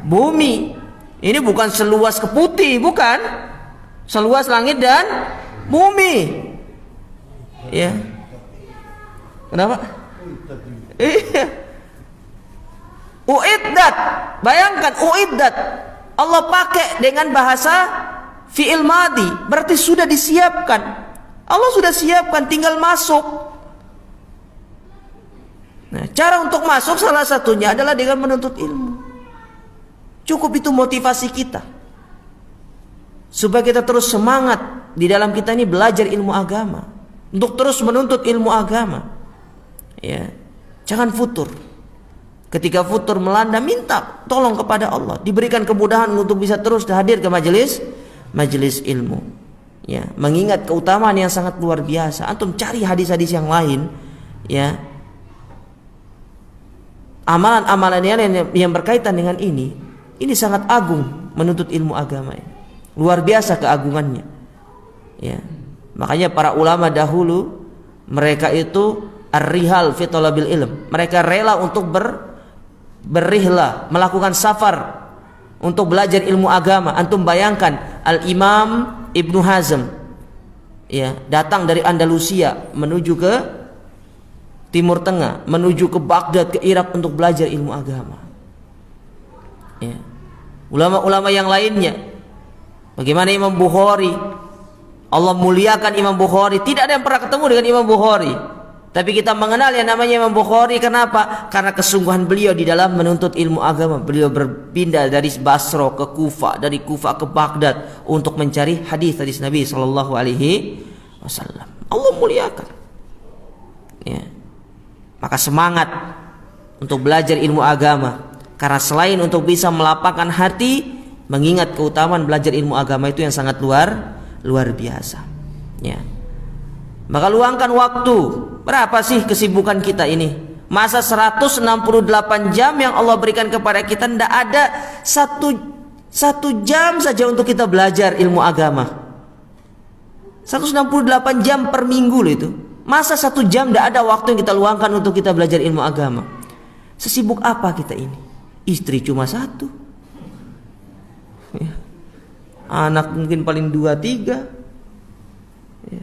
bumi. Ini bukan seluas Keputih, bukan. Seluas langit dan bumi. Ya. Kenapa? Iya. Uiddat. Bayangkan uiddat. Allah pakai dengan bahasa fi'il madhi, berarti sudah disiapkan. Allah sudah siapkan, tinggal masuk. Nah, cara untuk masuk salah satunya adalah dengan menuntut ilmu. Cukup itu motivasi kita, supaya kita terus semangat di dalam kita ini belajar ilmu agama, untuk terus menuntut ilmu agama. Ya, jangan futur. Ketika futur melanda, minta tolong kepada Allah, diberikan kemudahan untuk bisa terus hadir ke majelis ilmu. Ya, mengingat keutamaan yang sangat luar biasa. Antum cari hadis-hadis yang lain, ya. Amalan-amalan yang berkaitan dengan ini sangat agung menuntut ilmu agama. Luar biasa keagungannya. Ya. Makanya para ulama dahulu mereka itu ar-rihal fi talabil ilm. Mereka rela untuk berrihlah, melakukan safar untuk belajar ilmu agama. Antum bayangkan Al-Imam Ibnu Hazm, ya, datang dari Andalusia menuju ke Timur Tengah, menuju ke Baghdad, ke Irak untuk belajar ilmu agama. Ya. Ulama-ulama yang lainnya, bagaimana Imam Bukhari, Allah muliakan Imam Bukhari. Tidak ada yang pernah ketemu dengan Imam Bukhari, tapi kita mengenal yang namanya Imam Bukhari. Kenapa? Karena kesungguhan beliau di dalam menuntut ilmu agama. Beliau berpindah dari Basra ke Kufah, dari Kufah ke Baghdad untuk mencari hadis-hadis Nabi Sallallahu Alaihi Wasallam. Allah muliakan. Ya. Maka semangat untuk belajar ilmu agama, karena selain untuk bisa melapangkan hati, mengingat keutamaan belajar ilmu agama itu yang sangat luar biasa. Ya. Maka luangkan waktu. Berapa sih kesibukan kita ini? Masa 168 jam yang Allah berikan kepada kita, tidak ada satu jam saja untuk kita belajar ilmu agama. 168 jam per minggu loh itu. Masa 1 jam tidak ada waktu yang kita luangkan untuk kita belajar ilmu agama? Sesibuk apa kita ini? Istri cuma 1, ya. Anak mungkin paling 2, 3, ya.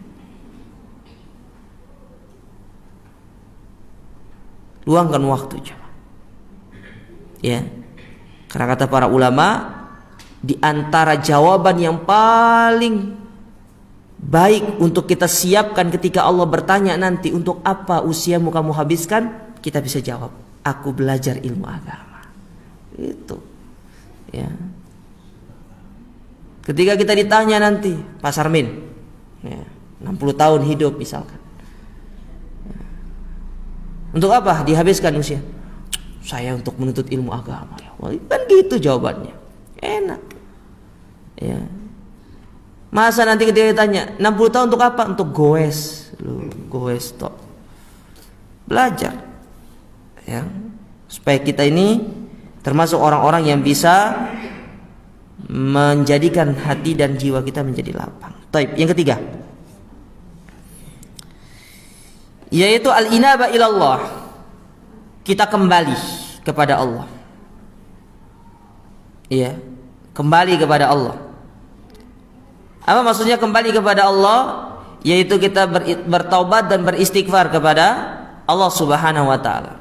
Luangkan waktu coba. Ya. Karena kata para ulama, di antara jawaban yang paling baik untuk kita siapkan ketika Allah bertanya nanti, untuk apa usiamu kamu habiskan, kita bisa jawab, aku belajar ilmu agama. Itu. Ya. Ketika kita ditanya nanti, Pak Sarmin, ya, 60 tahun hidup misalkan, untuk apa dihabiskan usia? Saya untuk menuntut ilmu agama. Wah, kan gitu jawabannya. Enak. Ya. Masa nanti ketika ditanya 60 tahun untuk apa? Untuk goes. Goes tok. Belajar. Ya. Supaya kita ini termasuk orang-orang yang bisa menjadikan hati dan jiwa kita menjadi lapang. Taib. Yang ketiga, yaitu al-inaba ilallah. Kita kembali kepada Allah. Iya, kembali kepada Allah. Apa maksudnya kembali kepada Allah? Yaitu kita bertaubat dan beristighfar kepada Allah Subhanahu wa taala.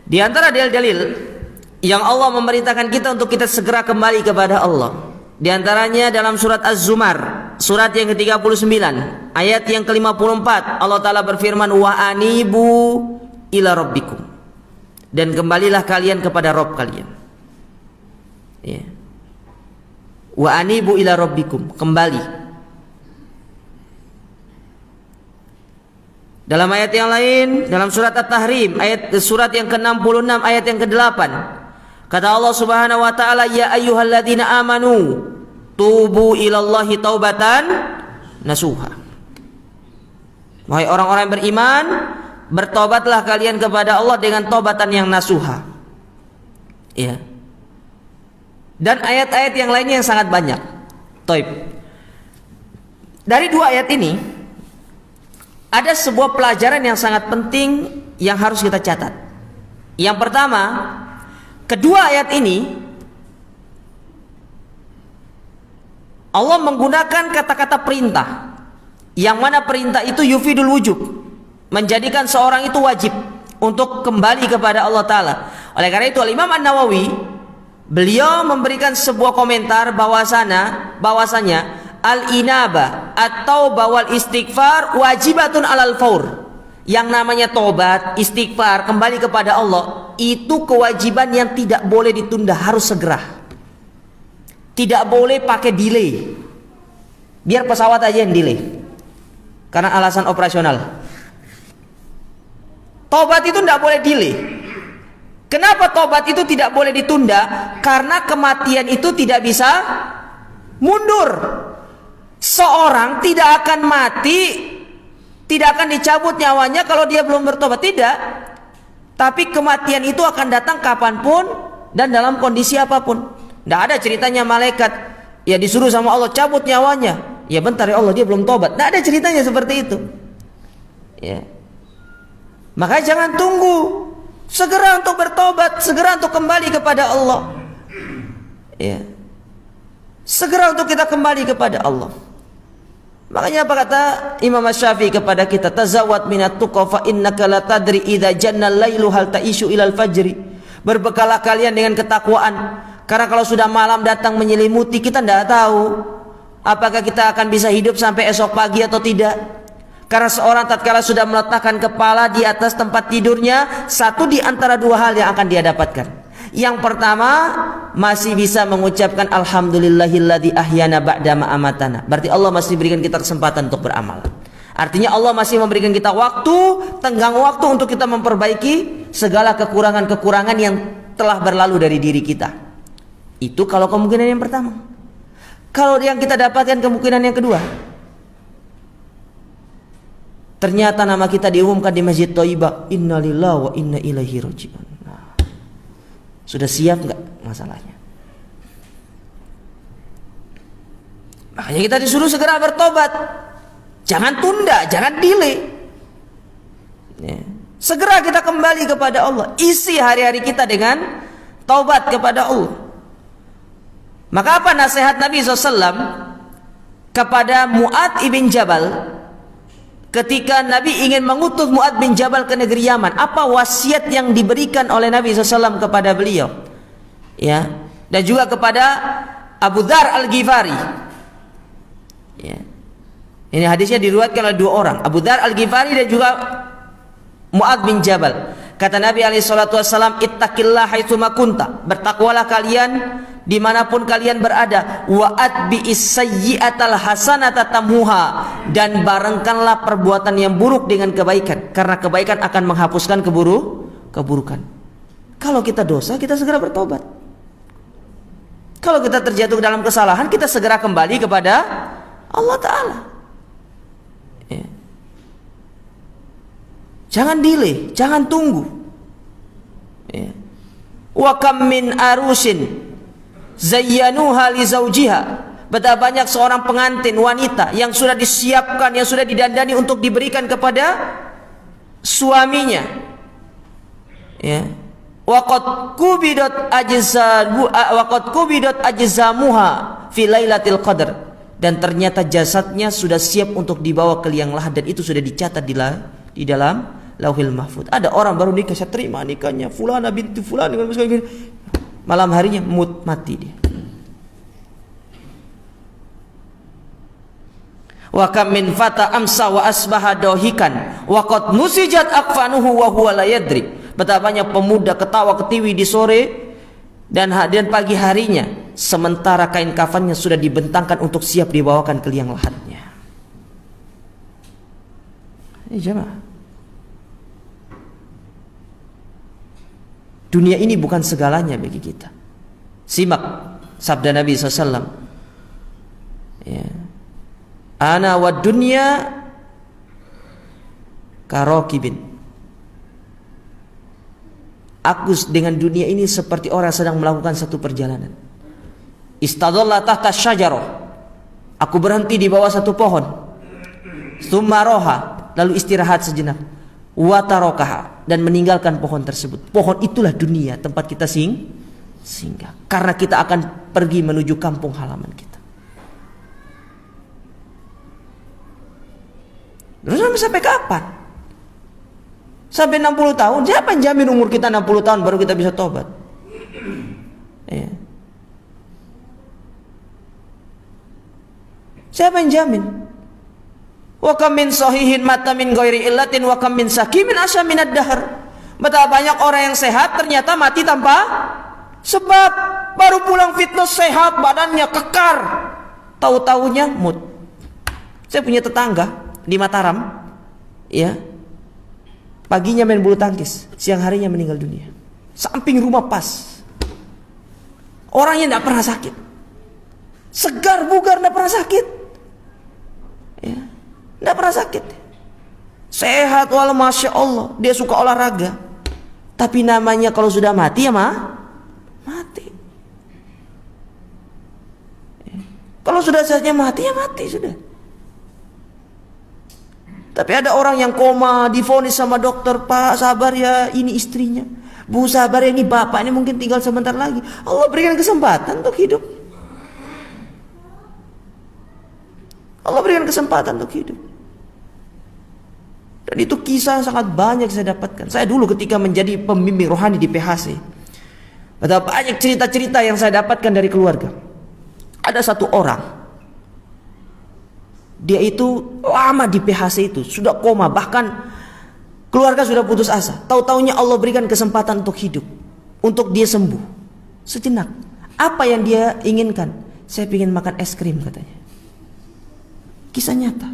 Di antara dalil-dalil yang Allah memerintahkan kita untuk kita segera kembali kepada Allah, di antaranya dalam surat Az-Zumar, surat yang ke-39, ayat yang ke-54, Allah taala berfirman, wa anibu ila rabbikum, dan kembalilah kalian kepada Rabb kalian. Ya. Wa anibu ila rabbikum, kembali. Dalam ayat yang lain, dalam surat At-Tahrim, surat yang ke-66, ayat yang ke-8, kata Allah Subhanahu wa taala, ya ayyuhalladzina amanu tubu ilallahi taubatan nasuha. Wahai orang-orang yang beriman, bertobatlah kalian kepada Allah dengan taubatan yang nasuha. Ya. Dan ayat-ayat yang lainnya yang sangat banyak. Taib. Dari 2 ayat ini Ada sebuah pelajaran yang sangat penting yang harus kita catat. Yang pertama, kedua ayat ini Allah menggunakan kata-kata perintah, yang mana perintah itu yufidul wujub, menjadikan seorang itu wajib untuk kembali kepada Allah Ta'ala. Oleh karena itu Imam An-Nawawi, beliau memberikan sebuah komentar bahwasanya al-inabah atau bawal istighfar wajibatun alal faur. Yang namanya tobat, istighfar, kembali kepada Allah, itu kewajiban yang tidak boleh ditunda, harus segera. Tidak boleh pakai delay. Biar pesawat aja yang delay karena alasan operasional. Tobat itu tidak boleh delay. Kenapa tobat itu tidak boleh ditunda? Karena kematian itu tidak bisa mundur. Seorang tidak akan mati, tidak akan dicabut nyawanya kalau dia belum bertobat, tidak. Tapi kematian itu akan datang kapanpun dan dalam kondisi apapun. Tidak ada ceritanya malaikat ya disuruh sama Allah cabut nyawanya, ya bentar ya Allah dia belum tobat. Tidak ada ceritanya seperti itu. Ya. Maka jangan tunggu, segera untuk bertobat, segera untuk kembali kepada Allah. Ya. Segera untuk kita kembali kepada Allah. Makanya apa kata Imam Syafi'i kepada kita? Tazawwad minat tuqa fa innaka la tadri idza janna al-lailu hal ta'ishu ilal fajri. Berbekalah kalian dengan ketakwaan, karena kalau sudah malam datang menyelimuti, kita tidak tahu apakah kita akan bisa hidup sampai esok pagi atau tidak. Karena seorang tatkala sudah meletakkan kepala di atas tempat tidurnya, satu di antara dua hal yang akan dia dapatkan. Yang pertama, masih bisa mengucapkan alhamdulillahilladzi ahyana ba'da ma amatana. Berarti Allah masih berikan kita kesempatan untuk beramal. Artinya Allah masih memberikan kita waktu, tenggang waktu untuk kita memperbaiki segala kekurangan-kekurangan yang telah berlalu dari diri kita. Itu kalau kemungkinan yang pertama. Kalau yang kita dapatkan kemungkinan yang kedua, ternyata nama kita diumumkan di Masjid Thayyibah, innalillahi wa inna ilaihi raji'un. Nah, sudah siap enggak masalahnya? Makanya kita disuruh segera bertobat. Jangan tunda, jangan delay. Ya. Segera kita kembali kepada Allah. Isi hari-hari kita dengan taubat kepada Allah. Maka apa nasihat Nabi SAW kepada Mu'adz ibn Jabal ketika Nabi ingin mengutus Mu'adz bin Jabal ke negeri Yaman? Apa wasiat yang diberikan oleh Nabi SAW kepada beliau? Ya, dan juga kepada Abu Dzar Al-Ghifari. Ya. Ini hadisnya diriwayatkan oleh dua orang, Abu Dzar Al-Ghifari dan juga Mu'adz bin Jabal. Kata Nabi SAW, ittaqillah haitsuma kunta, bertakwalah kalian dimanapun kalian berada, wa atbi'is sayyi'atal hasanata tamhuha, dan barengkanlah perbuatan yang buruk dengan kebaikan, karena kebaikan akan menghapuskan keburukan. Kalau kita dosa, kita segera bertobat. Kalau kita terjatuh dalam kesalahan, kita segera kembali kepada Allah Ta'ala. Ya. Jangan delay, jangan tunggu. Ya. Wa kam min arusin zayyanuha li zawjiha. Betapa banyak seorang pengantin wanita yang sudah disiapkan, yang sudah didandani untuk diberikan kepada suaminya. Ya. Waqad kubidat ajzamuha fi lailatul qadar. Dan ternyata jasadnya sudah siap untuk dibawa ke liang lahat, dan itu sudah dicatat di dalam Lauhil Mahfuz. Ada orang baru nikah, saya terima nikahnya fulana binti fulan, malam harinya mati dia. Wa kam min fata amsa wa asbaha dohikan wa qad nusijat akfanuhu wa huwa la yadri. Betapa banyak pemuda ketawa ketiwi di sore dan pagi harinya, sementara kain kafannya sudah dibentangkan untuk siap dibawakan ke liang lahatnya. Ini jemaah, dunia ini bukan segalanya bagi kita. Simak sabda Nabi SAW. Ya. Ana wa dunya karokibin. Aku dengan dunia ini seperti orang sedang melakukan satu perjalanan. Istadalla tahta syajarah. Aku berhenti di bawah satu pohon. Tsumma roha. lalu istirahat sejenak. Wa tarakaha, dan meninggalkan pohon tersebut. Pohon itulah dunia, tempat kita singgah. Karena kita akan pergi menuju kampung halaman kita. Terus sampai kapan? Sampai 60 tahun? Siapa yang jamin umur kita 60 tahun baru kita bisa tobat? Ya. Siapa yang jamin? Wa kam min sahihin mata min ghairi illatin wa kam min sakimin asya minad dahr. Betapa banyak orang yang sehat ternyata mati tanpa sebab. Baru pulang fitness sehat, badannya kekar, tahu-tahunya mood. Saya punya tetangga di Mataram, ya, paginya main bulu tangkis, siang harinya meninggal dunia. Samping rumah pas. Orangnya tidak pernah sakit, segar bugar, tidak pernah sakit, ya, tidak pernah sakit, sehat walau masya Allah. Dia suka olahraga, tapi namanya kalau sudah mati ya mati. Kalau sudah saatnya mati ya mati sudah. Tapi ada orang yang koma, divonis sama dokter, Pak sabar ya, ini istrinya, Bu sabar ya, ini bapak, ini mungkin tinggal sebentar lagi. Allah berikan kesempatan untuk hidup. Allah berikan kesempatan untuk hidup. Dan itu kisah yang sangat banyak saya dapatkan. Saya dulu ketika menjadi pembimbing rohani di PHC, ada banyak cerita-cerita yang saya dapatkan dari keluarga. Ada satu orang, dia itu lama di PHC itu, sudah koma, bahkan keluarga sudah putus asa. Tahu-taunya Allah berikan kesempatan untuk hidup, untuk dia sembuh sejenak. Apa yang dia inginkan? Saya ingin makan es krim katanya. Kisah nyata.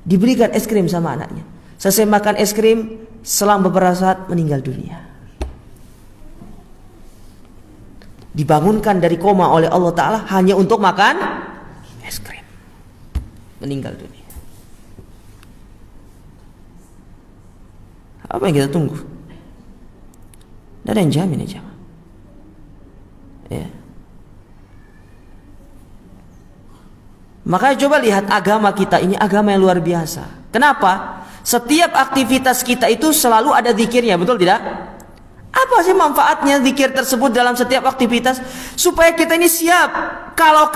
Diberikan es krim sama anaknya. Selesai makan es krim, selang beberapa saat meninggal dunia. Dibangunkan dari koma oleh Allah Ta'ala hanya untuk makan es krim. Meninggal dunia. Apa yang kita tunggu? Tidak ada yang jamin ya jemaah. Ya. Makanya coba lihat agama kita ini, agama yang luar biasa. Kenapa? Setiap aktivitas kita itu selalu ada zikirnya, betul tidak? Apa sih manfaatnya zikir tersebut dalam setiap aktivitas? Supaya kita ini siap. Kalau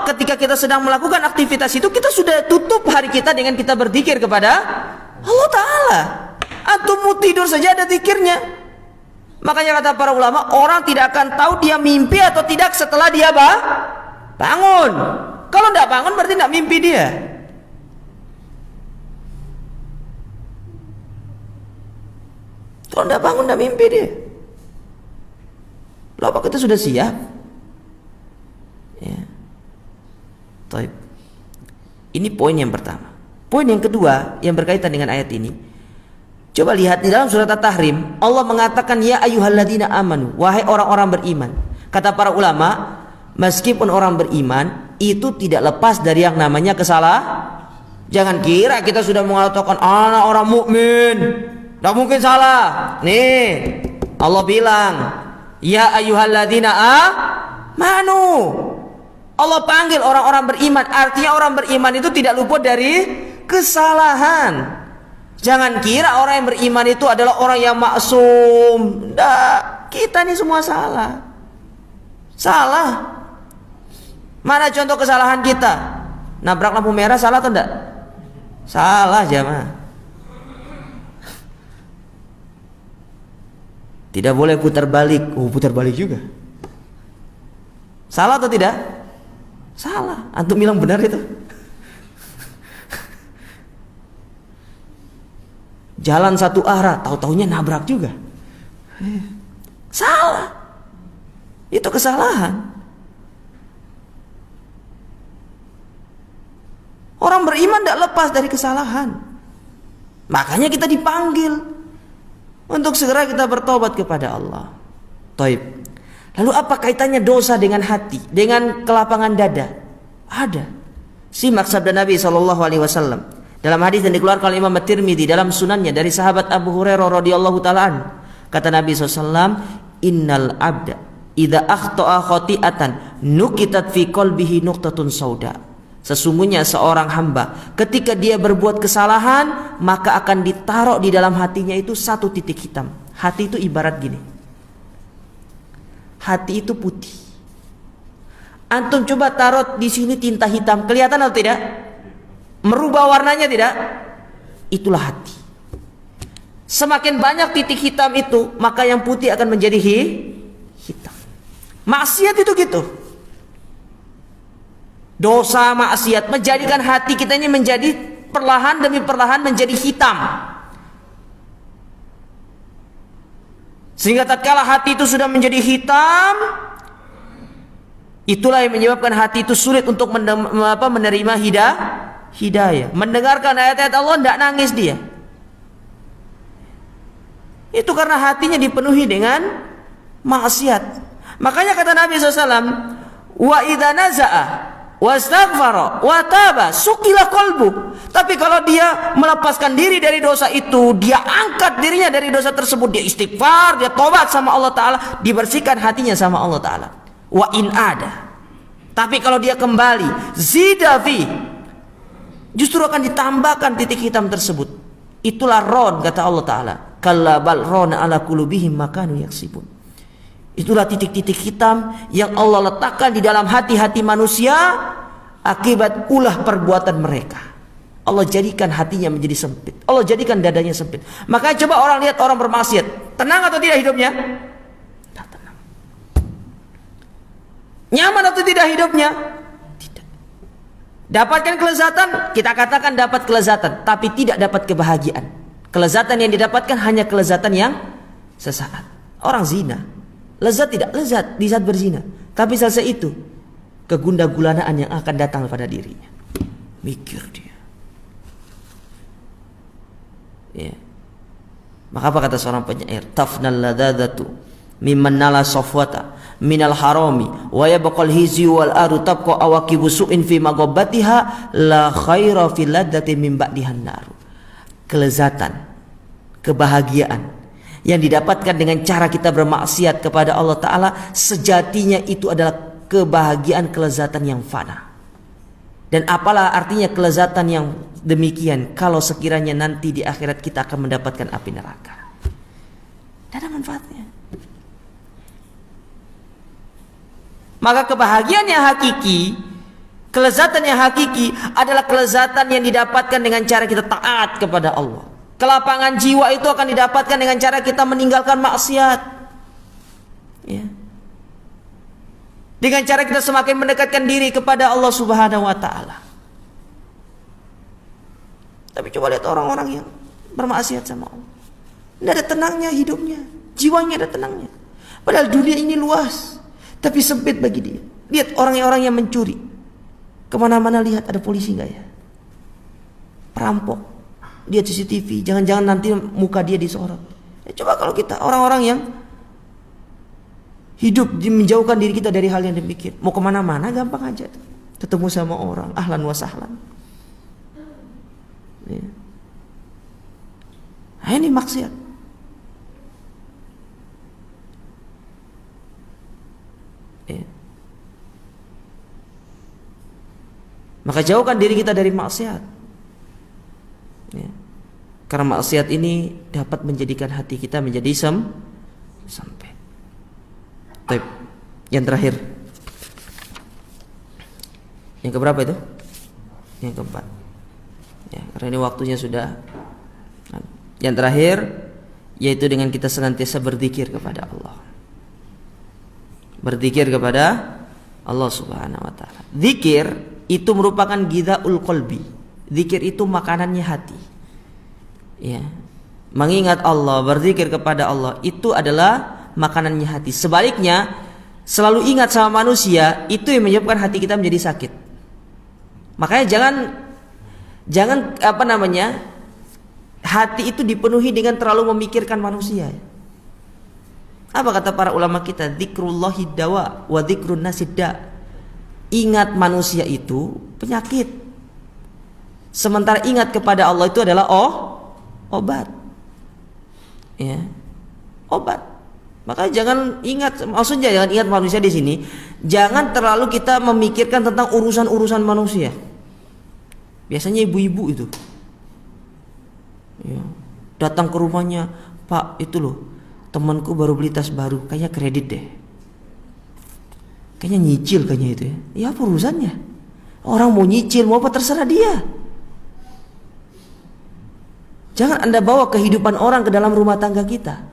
ketika kita sedang melakukan aktivitas itu, kita sudah tutup hari kita dengan kita berzikir kepada Allah Ta'ala. Antum mau tidur saja ada zikirnya. Makanya kata para ulama, orang tidak akan tahu dia mimpi atau tidak setelah dia bangun. Kalau tidak bangun berarti tidak mimpi dia. Kalau tidak bangun tidak mimpi dia. Lalu apa kita sudah siap? Ya. Taib. Ini poin yang pertama. Poin yang kedua yang berkaitan dengan ayat ini. Coba lihat di dalam surat At-Tahrim, Allah mengatakan ya ayyuhalladzina amanu, wahai orang-orang beriman. Kata para ulama, meskipun orang beriman itu tidak lepas dari yang namanya kesalahan. Jangan kira kita sudah mengatakan anak orang mukmin, tidak mungkin salah. Nih, Allah bilang, ya ayyuhalladzina amanu. Allah panggil orang-orang beriman. Artinya orang beriman itu tidak luput dari kesalahan. Jangan kira orang yang beriman itu adalah orang yang maksum. Nggak, kita ini semua salah. Salah. Mana contoh kesalahan kita? Nabrak lampu merah salah atau enggak? Salah jemaah. Tidak boleh putar balik. Oh, putar balik juga. Salah atau tidak? Salah. Antum bilang benar itu. Jalan satu arah, tahu-tahunya nabrak juga. Salah. Itu kesalahan. Orang beriman tidak lepas dari kesalahan. Makanya kita dipanggil untuk segera kita bertobat kepada Allah. Taib. Lalu apa kaitannya dosa dengan hati, dengan kelapangan dada? Ada. Simak sabda Nabi SAW dalam hadis yang dikeluarkan oleh Imam At-Tirmidzi dalam sunannya dari sahabat Abu Hurairah radhiyallahu taala an. Kata Nabi SAW, innal abda idza akhta'a khati'atan nukitat fi qalbihi nuqtatun sauda. Sesungguhnya seorang hamba ketika dia berbuat kesalahan, maka akan ditaruh di dalam hatinya itu satu titik hitam. Hati itu ibarat gini. Hati itu putih. Antum coba taruh di sini tinta hitam, kelihatan atau tidak? Merubah warnanya tidak? Itulah hati. Semakin banyak titik hitam itu, maka yang putih akan menjadi hitam. Maksiat itu gitu. Dosa maksiat menjadikan hati kita ini menjadi perlahan demi perlahan menjadi hitam. Sehingga tatkala hati itu sudah menjadi hitam, itulah yang menyebabkan hati itu sulit untuk menerima hidayah. Mendengarkan ayat-ayat Allah tidak nangis dia. Itu karena hatinya dipenuhi dengan maksiat. Makanya kata Nabi SAW, wa idza naza'a wastaghfara wa taba sukila qalbu. Tapi kalau dia melepaskan diri dari dosa itu, dia angkat dirinya dari dosa tersebut, dia istighfar, dia tobat sama Allah Ta'ala, dibersihkan hatinya sama Allah Ta'ala. Wa in ada, tapi kalau dia kembali zidafi, justru akan ditambahkan titik hitam tersebut. Itulah ron, kata Allah Ta'ala, kalla bal rona ala qulubihim makanu yaksibun. Itulah titik-titik hitam yang Allah letakkan di dalam hati-hati manusia akibat ulah perbuatan mereka. Allah jadikan hatinya menjadi sempit. Allah jadikan dadanya sempit. Makanya coba orang lihat orang bermaksiat, tenang atau tidak hidupnya? Tak tenang. Nyaman atau tidak hidupnya? Tidak. Dapatkan kelezatan, kita katakan dapat kelezatan, tapi tidak dapat kebahagiaan. Kelezatan yang didapatkan hanya kelezatan yang sesaat. Orang zina, lezat tidak lezat di saat berzina, tapi selesai itu kegundah-gulanaan yang akan datang pada dirinya. Mikir dia. Ya. Maka apa kata seorang penyair? Tafnal ladadatu mimman nala safwata minal harami wa yabqal hizi wal aru tabqa awaqibu su'in fi maghabbatiha la khaira fil ladati min ba'dihan naru. Kelezatan, kebahagiaan yang didapatkan dengan cara kita bermaksiat kepada Allah Ta'ala, sejatinya itu adalah kebahagiaan kelezatan yang fana. Dan apalah artinya kelezatan yang demikian kalau sekiranya nanti di akhirat kita akan mendapatkan api neraka. Tidak ada manfaatnya. Maka kebahagiaan yang hakiki, kelezatan yang hakiki adalah kelezatan yang didapatkan dengan cara kita taat kepada Allah. Kelapangan jiwa itu akan didapatkan dengan cara kita meninggalkan maksiat. Ya. Dengan cara kita semakin mendekatkan diri kepada Allah Subhanahu wa Ta'ala. Tapi coba lihat orang-orang yang bermaksiat sama Allah, tidak ada tenangnya hidupnya, jiwanya ada tenangnya. Padahal dunia ini luas, tapi sempit bagi dia. Lihat orang-orang yang mencuri, kemana-mana lihat ada polisi nggak ya? Perampok, lihat CCTV, jangan-jangan nanti muka dia disorot. Coba kalau kita orang-orang yang hidup menjauhkan diri kita dari hal yang demikian, mau kemana-mana gampang aja, ketemu sama orang, ahlan wa sahlan. Ya. Nah, ini maksiat. Ya. Maka jauhkan diri kita dari maksiat. Ya. Karena maksiat ini dapat menjadikan hati kita menjadi sempit. Baik. Yang terakhir, yang keberapa itu? Yang keempat. Ya, karena ini waktunya sudah. Yang terakhir, yaitu dengan kita senantiasa berzikir kepada Allah. Berzikir kepada Allah Subhanahu wa Ta'ala. Zikir itu merupakan ghidaul qalbi. Zikir itu makanannya hati. Ya. Mengingat Allah, berzikir kepada Allah itu adalah makanannya hati. Sebaliknya, selalu ingat sama manusia itu yang menyebabkan hati kita menjadi sakit. Makanya jangan hati itu dipenuhi dengan terlalu memikirkan manusia. Apa kata para ulama kita? Dzikrullahi dawa wa dzikrun nasidda. Ingat manusia itu penyakit, sementara ingat kepada Allah itu adalah obat. Ya, obat. Maka jangan ingat, maksudnya jangan ingat manusia di sini. Jangan terlalu kita memikirkan tentang urusan-urusan manusia. Biasanya ibu-ibu itu ya, datang ke rumahnya, Pak itu loh temanku baru beli tas baru, kayaknya kredit deh, kayaknya nyicil kayaknya itu ya. Ya apa urusannya? Orang mau nyicil mau apa terserah dia. Jangan Anda bawa kehidupan orang ke dalam rumah tangga kita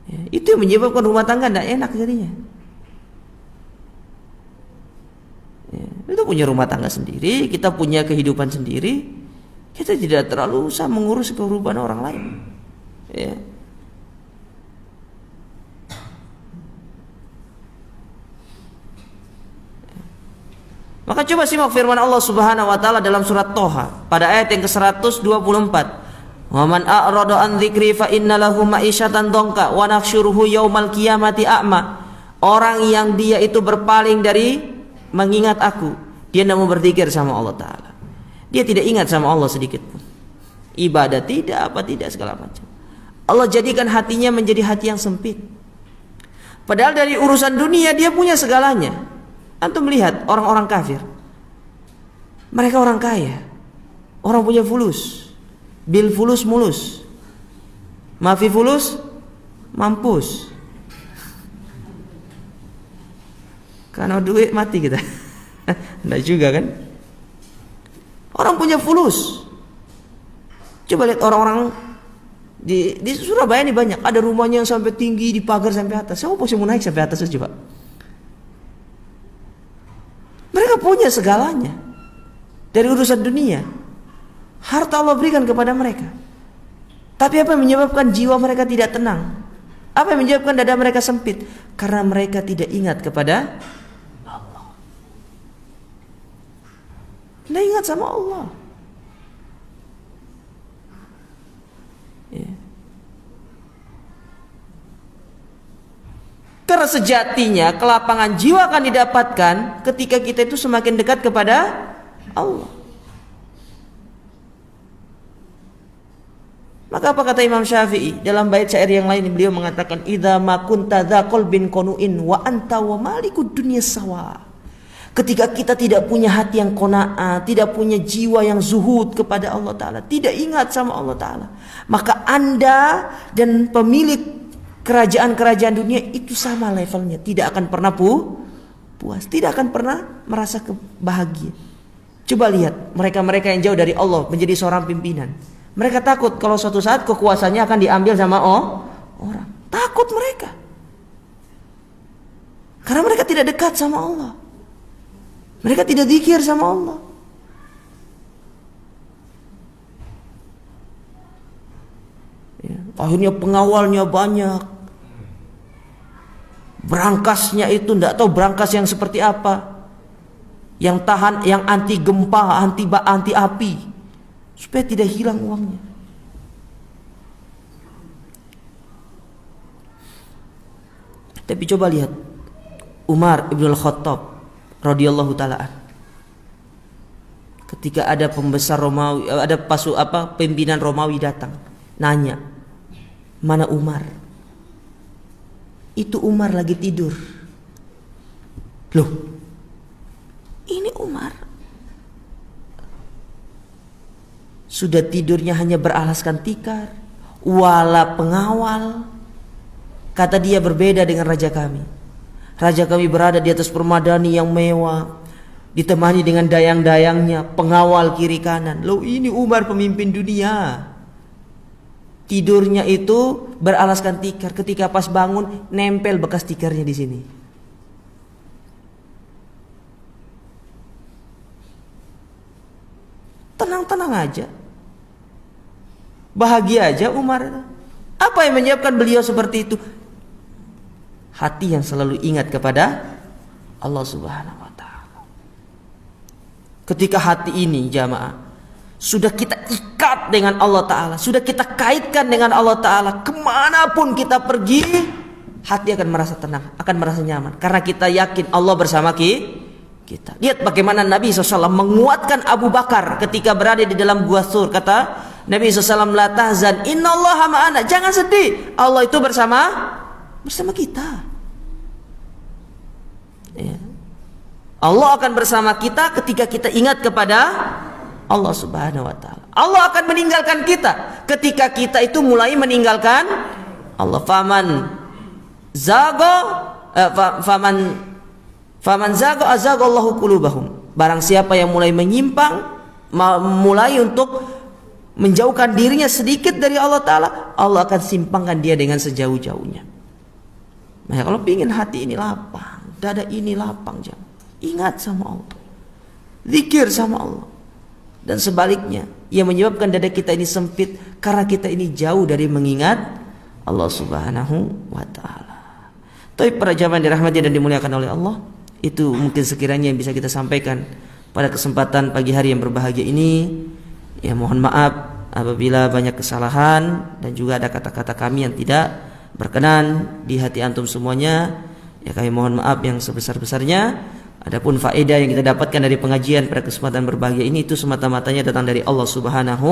ya, itu yang menyebabkan rumah tangga tidak enak jadinya ya, itu punya rumah tangga sendiri, kita punya kehidupan sendiri, kita tidak terlalu usah mengurus kehidupan orang lain ya. Maka coba simak firman Allah Subhanahu wa taala dalam surat Toha pada ayat yang ke-124. Wa man a'rada an dzikri fa inna lahu ma'isyatan dhanka wa nahsyuruhu yaumal qiyamati a'ma. Orang yang dia itu berpaling dari mengingat aku, dia tidak mau berzikir sama Allah taala. Dia tidak ingat sama Allah sedikit pun. Ibadah tidak, apa tidak, segala macam. Allah jadikan hatinya menjadi hati yang sempit. Padahal dari urusan dunia dia punya segalanya. Antum melihat orang-orang kafir, mereka orang kaya, orang punya fulus, bil fulus mulus, mafi fulus mampus. Karena duit mati kita. Enggak juga kan? Orang punya fulus. Coba lihat orang-orang di Surabaya ini banyak, ada rumahnya yang sampai tinggi, di pagar sampai atas. Siapa pasti mau naik sampai atas saja, Pak? Mereka punya segalanya dari urusan dunia. Harta Allah berikan kepada mereka. Tapi apa yang menyebabkan jiwa mereka tidak tenang? Apa yang menyebabkan dada mereka sempit? Karena mereka tidak ingat kepada Allah. Tidak ingat sama Allah ya. Karena sejatinya kelapangan jiwa akan didapatkan ketika kita itu semakin dekat kepada Allah. Maka apa kata Imam Syafi'i dalam bait syair yang lain, beliau mengatakan idza ma kunta dza qalbin qanu'in wa anta wa malikud dunya sawa. Ketika kita tidak punya hati yang qanaah, tidak punya jiwa yang zuhud kepada Allah taala, tidak ingat sama Allah taala, maka Anda dan pemilik kerajaan-kerajaan dunia itu sama levelnya, tidak akan pernah puas, tidak akan pernah merasa bahagia. Coba lihat mereka-mereka yang jauh dari Allah menjadi seorang pimpinan. Mereka takut kalau suatu saat kekuasaannya akan diambil sama orang. Takut mereka. Karena mereka tidak dekat sama Allah. Mereka tidak zikir sama Allah. Ya, akhirnya pengawalnya banyak, berangkasnya itu tidak tahu berangkas yang seperti apa, yang tahan, yang anti gempa, anti api, supaya tidak hilang uangnya. Tapi coba lihat Umar ibn al-Khattab radhiyallahu taala, ketika ada pembesar Romawi, ada pimpinan Romawi datang, nanya, mana Umar? Itu Umar lagi tidur. Loh, ini Umar sudah tidurnya hanya beralaskan tikar, wala pengawal. Kata dia, berbeda dengan raja kami. Raja kami berada di atas permadani yang mewah, ditemani dengan dayang-dayangnya, pengawal kiri kanan. Loh, ini Umar pemimpin dunia. Tidurnya itu beralaskan tikar, ketika pas bangun nempel bekas tikarnya di sini. Tenang-tenang aja, bahagia aja Umar. Apa yang menyebabkan beliau seperti itu? Hati yang selalu ingat kepada Allah Subhanahu wa taala. Ketika hati ini, jamaah, sudah kita ikat dengan Allah Ta'ala, sudah kita kaitkan dengan Allah Ta'ala, kemanapun kita pergi, hati akan merasa tenang, akan merasa nyaman, karena kita yakin Allah bersama kita. Lihat bagaimana Nabi SAW menguatkan Abu Bakar ketika berada di dalam gua Tsur. Kata Nabi SAW, la tahzan, innallaha ma'ana, jangan sedih, Allah itu bersama kita ya. Allah akan bersama kita ketika kita ingat kepada Allah Subhanahu wa taala. Allah akan meninggalkan kita ketika kita itu mulai meninggalkan Allah. Faman zago azagallahu qulubahum. Barang siapa yang mulai menyimpang, mulai untuk menjauhkan dirinya sedikit dari Allah Ta'ala, Allah akan simpangkan dia dengan sejauh-jauhnya. Nah, kalau ingin hati ini lapang, dada ini lapang, jangan ingat sama Allah, zikir sama Allah. Dan sebaliknya, yang menyebabkan dada kita ini sempit karena kita ini jauh dari mengingat Allah Subhanahu wa Ta'ala. Tapi para jamaah dirahmati dan dimuliakan oleh Allah, itu mungkin sekiranya yang bisa kita sampaikan pada kesempatan pagi hari yang berbahagia ini. Ya, mohon maaf apabila banyak kesalahan dan juga ada kata-kata kami yang tidak berkenan di hati antum semuanya. Ya, kami mohon maaf yang sebesar-besarnya. Adapun faedah yang kita dapatkan dari pengajian pada kesempatan berbahagia ini itu semata-matanya datang dari Allah Subhanahu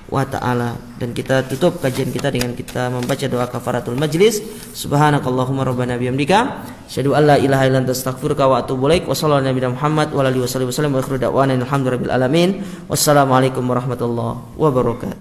wa ta'ala. Dan kita tutup kajian kita dengan kita membaca doa kafaratul majlis. Subhanakallahumma rabbana bihamdika asyhadu an la ilaha illa anta astaghfiruka wa atubu ilaik. Wa sallallahu alaihi Muhammad wa alihi wasallam wa akhiru da'wana alhamdulillahi alamin. Wassalamualaikum warahmatullahi wabarakatuh.